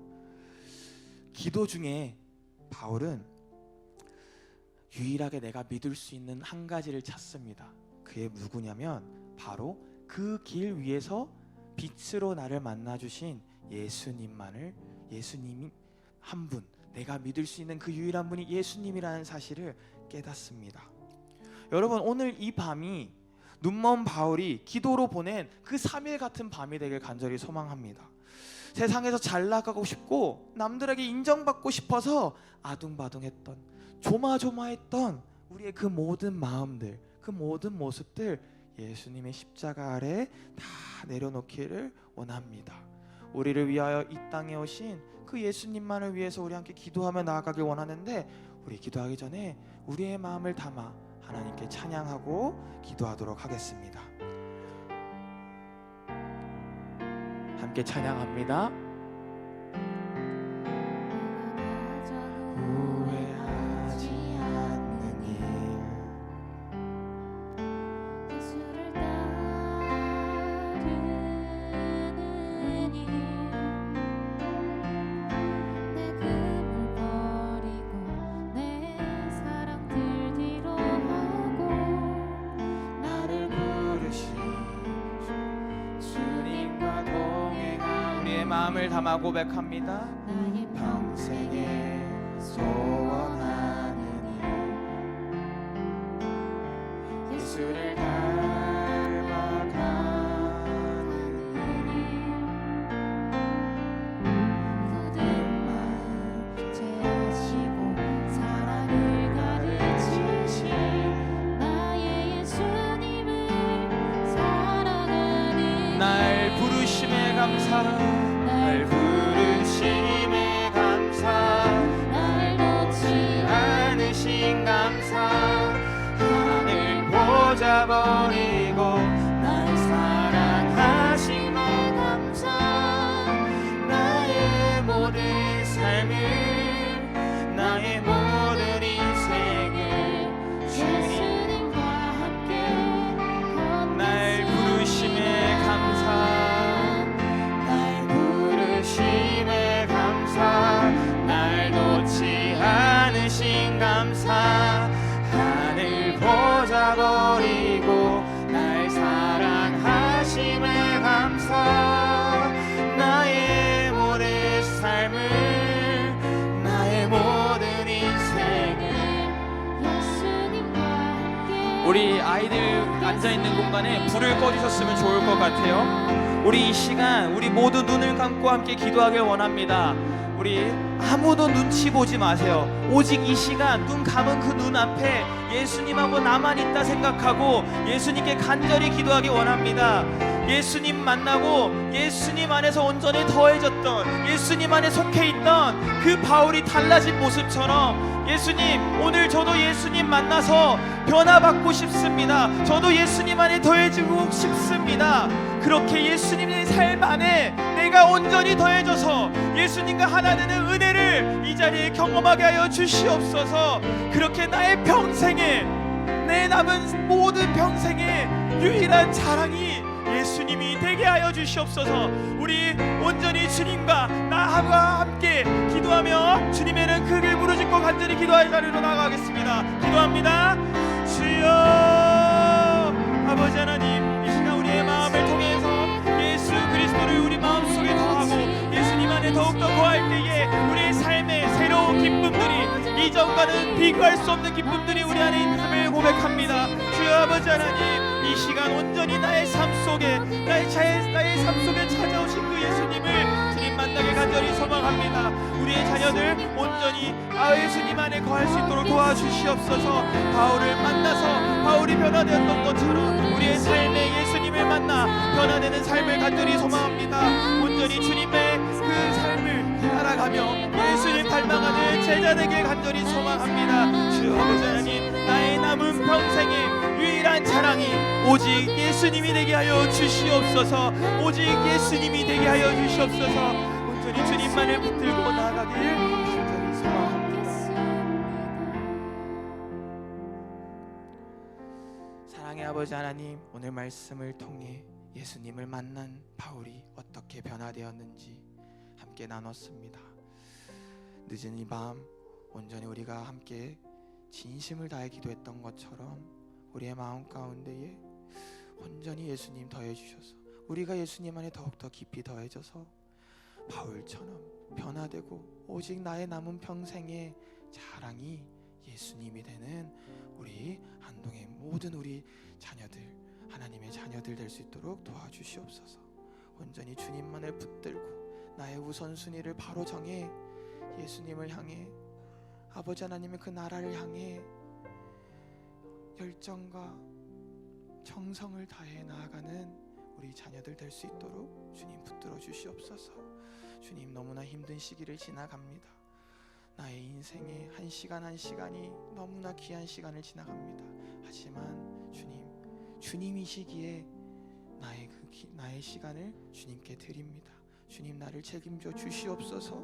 Speaker 1: 기도 중에 바울은 유일하게 내가 믿을 수 있는 한 가지를 찾습니다. 그게 누구냐면 바로 그 길 위에서 빛으로 나를 만나주신 예수님이 한 분, 내가 믿을 수 있는 그 유일한 분이 예수님이라는 사실을 깨닫습니다. 여러분, 오늘 이 밤이 눈먼 바울이 기도로 보낸 그 3일 같은 밤이 되길 간절히 소망합니다. 세상에서 잘 나가고 싶고 남들에게 인정받고 싶어서 아둥바둥했던, 조마조마했던 우리의 그 모든 마음들, 그 모든 모습들 예수님의 십자가 아래 다 내려놓기를 원합니다. 우리를 위하여 이 땅에 오신 그 예수님만을 위해서 우리 함께 기도하며 나아가길 원하는데, 우리 기도하기 전에 우리의 마음을 담아 하나님께 찬양하고 기도하도록 하겠습니다. 함께 찬양합니다. 후회하지 않는 일,
Speaker 2: 예수를 따르는 일, 내 금을 버리고 내 사랑들 뒤로 하고
Speaker 1: 나를 부르신 주님과 동행하. 우리의 마음을 담아 고백합니다.
Speaker 2: 나의
Speaker 1: 평생에 소원하는 일, 예수를 닮아가는
Speaker 2: 모든 마음 제하시고 사랑을 가르치신 나의 예수님을 사랑하는
Speaker 1: 날 부르심에 감사, 날 부르심에 감사,
Speaker 2: 날 놓지
Speaker 1: 않으신 감사, 하늘 보자 버리고 날 사랑하심에 감사, 나의 모든 삶을, 나의 모든 인생을
Speaker 2: 예수님과 함께
Speaker 1: 날 부르심에 감사, 날 부르심에 감사, 날 놓지 않으신 감사, 하늘 보자 버리고 날 사랑하심에 감사, 나의 모든 삶을, 나의 모든 인생을.
Speaker 2: 예수님과 함께
Speaker 1: 우리 아이들 앉아있는 공간에 불을 꺼주셨으면 좋을 것 같아요. 우리 이 시간 우리 모두 눈을 감고 함께 기도하길 원합니다. 우리 아무도 눈치 보지 마세요. 오직 이 시간 눈 감은 그 눈앞에 예수님하고 나만 있다 생각하고 예수님께 간절히 기도하기 원합니다. 예수님 만나고 예수님 안에서 온전히 더해졌던, 예수님 안에 속해 있던 그 바울이 달라진 모습처럼, 예수님, 오늘 저도 예수님 만나서 변화받고 싶습니다. 저도 예수님 안에 더해지고 싶습니다. 그렇게 예수님의 삶 안에 내가 온전히 더해져서 예수님과 하나 되는 은혜를 이 자리에 경험하게 하여 주시옵소서. 그렇게 나의 평생에, 내 남은 모든 평생에 유일한 자랑이 예수님이 되게 하여 주시옵소서. 우리 온전히 주님과 나와 함께 기도하며 주님의 이름 크게 부르짖고 간절히 기도할 자리로 나가겠습니다. 기도합니다. 주여, 아버지 하나님, 이 시간 우리의 마음을 통해서 예수 그리스도를 우리 마음속에 더하고 예수님 안에 더욱더 거할 때에 우리의 삶의 새로운 기쁨들이, 이전과는 비교할 수 없는 기쁨들이 우리 안에 있음을 고백합니다. 주여 아버지 하나님, 이 시간 온전히 나의 삶 속에, 나의 삶 속에 찾아오신 그 예수님을 주님 만나게 간절히 소망합니다. 우리의 자녀들 온전히 예수님 안에 거할 수 있도록 도와주시옵소서. 바울을 만나서 바울이 변화되었던 것처럼 우리의 삶에 예수님을 만나 변화되는 삶을 간절히 소망합니다. 온전히 주님의 그 삶을 따라가며 예수님 닮아가는 제자 되길 간절히 소망합니다. 주 아버지 하나님, 나의 남은 평생의 유일한 자랑이 오직 예수님이 되게 하여 주시옵소서. 오직 예수님이 되게 하여 주시옵소서. 온전히 주님만을 붙들고 나아가길 간절히 소망합니다. 사랑의 아버지 하나님, 오늘 말씀을 통해 예수님을 만난 바울이 어떻게 변화되었는지 함께 나눴습니다. 늦은 이 밤 온전히 우리가 함께 진심을 다해 기도했던 것처럼 우리의 마음 가운데에 온전히 예수님 더해 주셔서 우리가 예수님 안에 더욱더 깊이 더해져서 바울처럼 변화되고 오직 나의 남은 평생의 자랑이 예수님이 되는 우리 안동의 모든 우리 자녀들, 하나님의 자녀들 될 수 있도록 도와주시옵소서. 온전히 주님만을 붙들고 나의 우선순위를 바로 정해 예수님을 향해 아버지 하나님의 그 나라를 향해 열정과 정성을 다해 나아가는 우리 자녀들 될 수 있도록 주님 붙들어 주시옵소서. 주님, 너무나 힘든 시기를 지나갑니다. 나의 인생의 한 시간 한 시간이 너무나 귀한 시간을 지나갑니다. 하지만 주님 이 시기에 나의 시간을 주님께 드립니다. 주님, 나를 책임져 주시옵소서.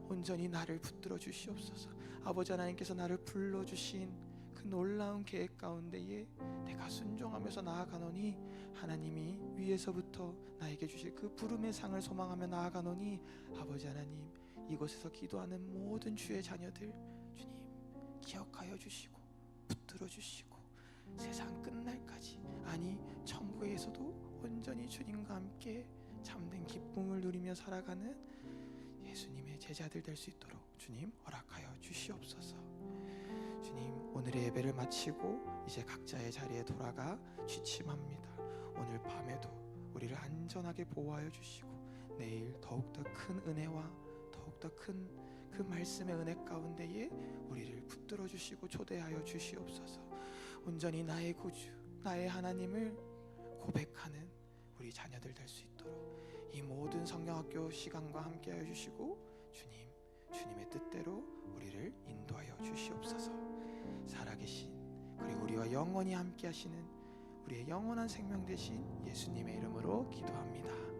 Speaker 1: 온전히 나를 붙들어 주시옵소서. 아버지 하나님께서 나를 불러주신 그 놀라운 계획 가운데에 내가 순종하면서 나아가노니 하나님이 위에서부터 나에게 주실 그 부름의 상을 소망하며 나아가노니 아버지 하나님, 이곳에서 기도하는 모든 주의 자녀들 주님 기억하여 주시고 붙들어 주시고 세상 끝날까지, 아니 천국에서도 온전히 주님과 함께 참된 기쁨을 누리며 살아가는 예수님의 제자들 될 수 있도록 주님 허락하여 주시옵소서. 주님, 오늘의 예배를 마치고 이제 각자의 자리에 돌아가 취침합니다. 오늘 밤에도 우리를 안전하게 보호하여 주시고 내일 더욱더 큰 은혜와 더욱더 큰 그 말씀의 은혜 가운데에 우리를 붙들어 주시고 초대하여 주시옵소서. 온전히 나의 구주, 나의 하나님을 고백하는 우리 자녀들 될 수 있도록 이 모든 성경학교 시간과 함께하여 주시고 주님의 뜻대로 우리를 인도하여 주시옵소서. 살아계신 그리고 우리와 영원히 함께하시는 우리의 영원한 생명 되신 예수님의 이름으로 기도합니다.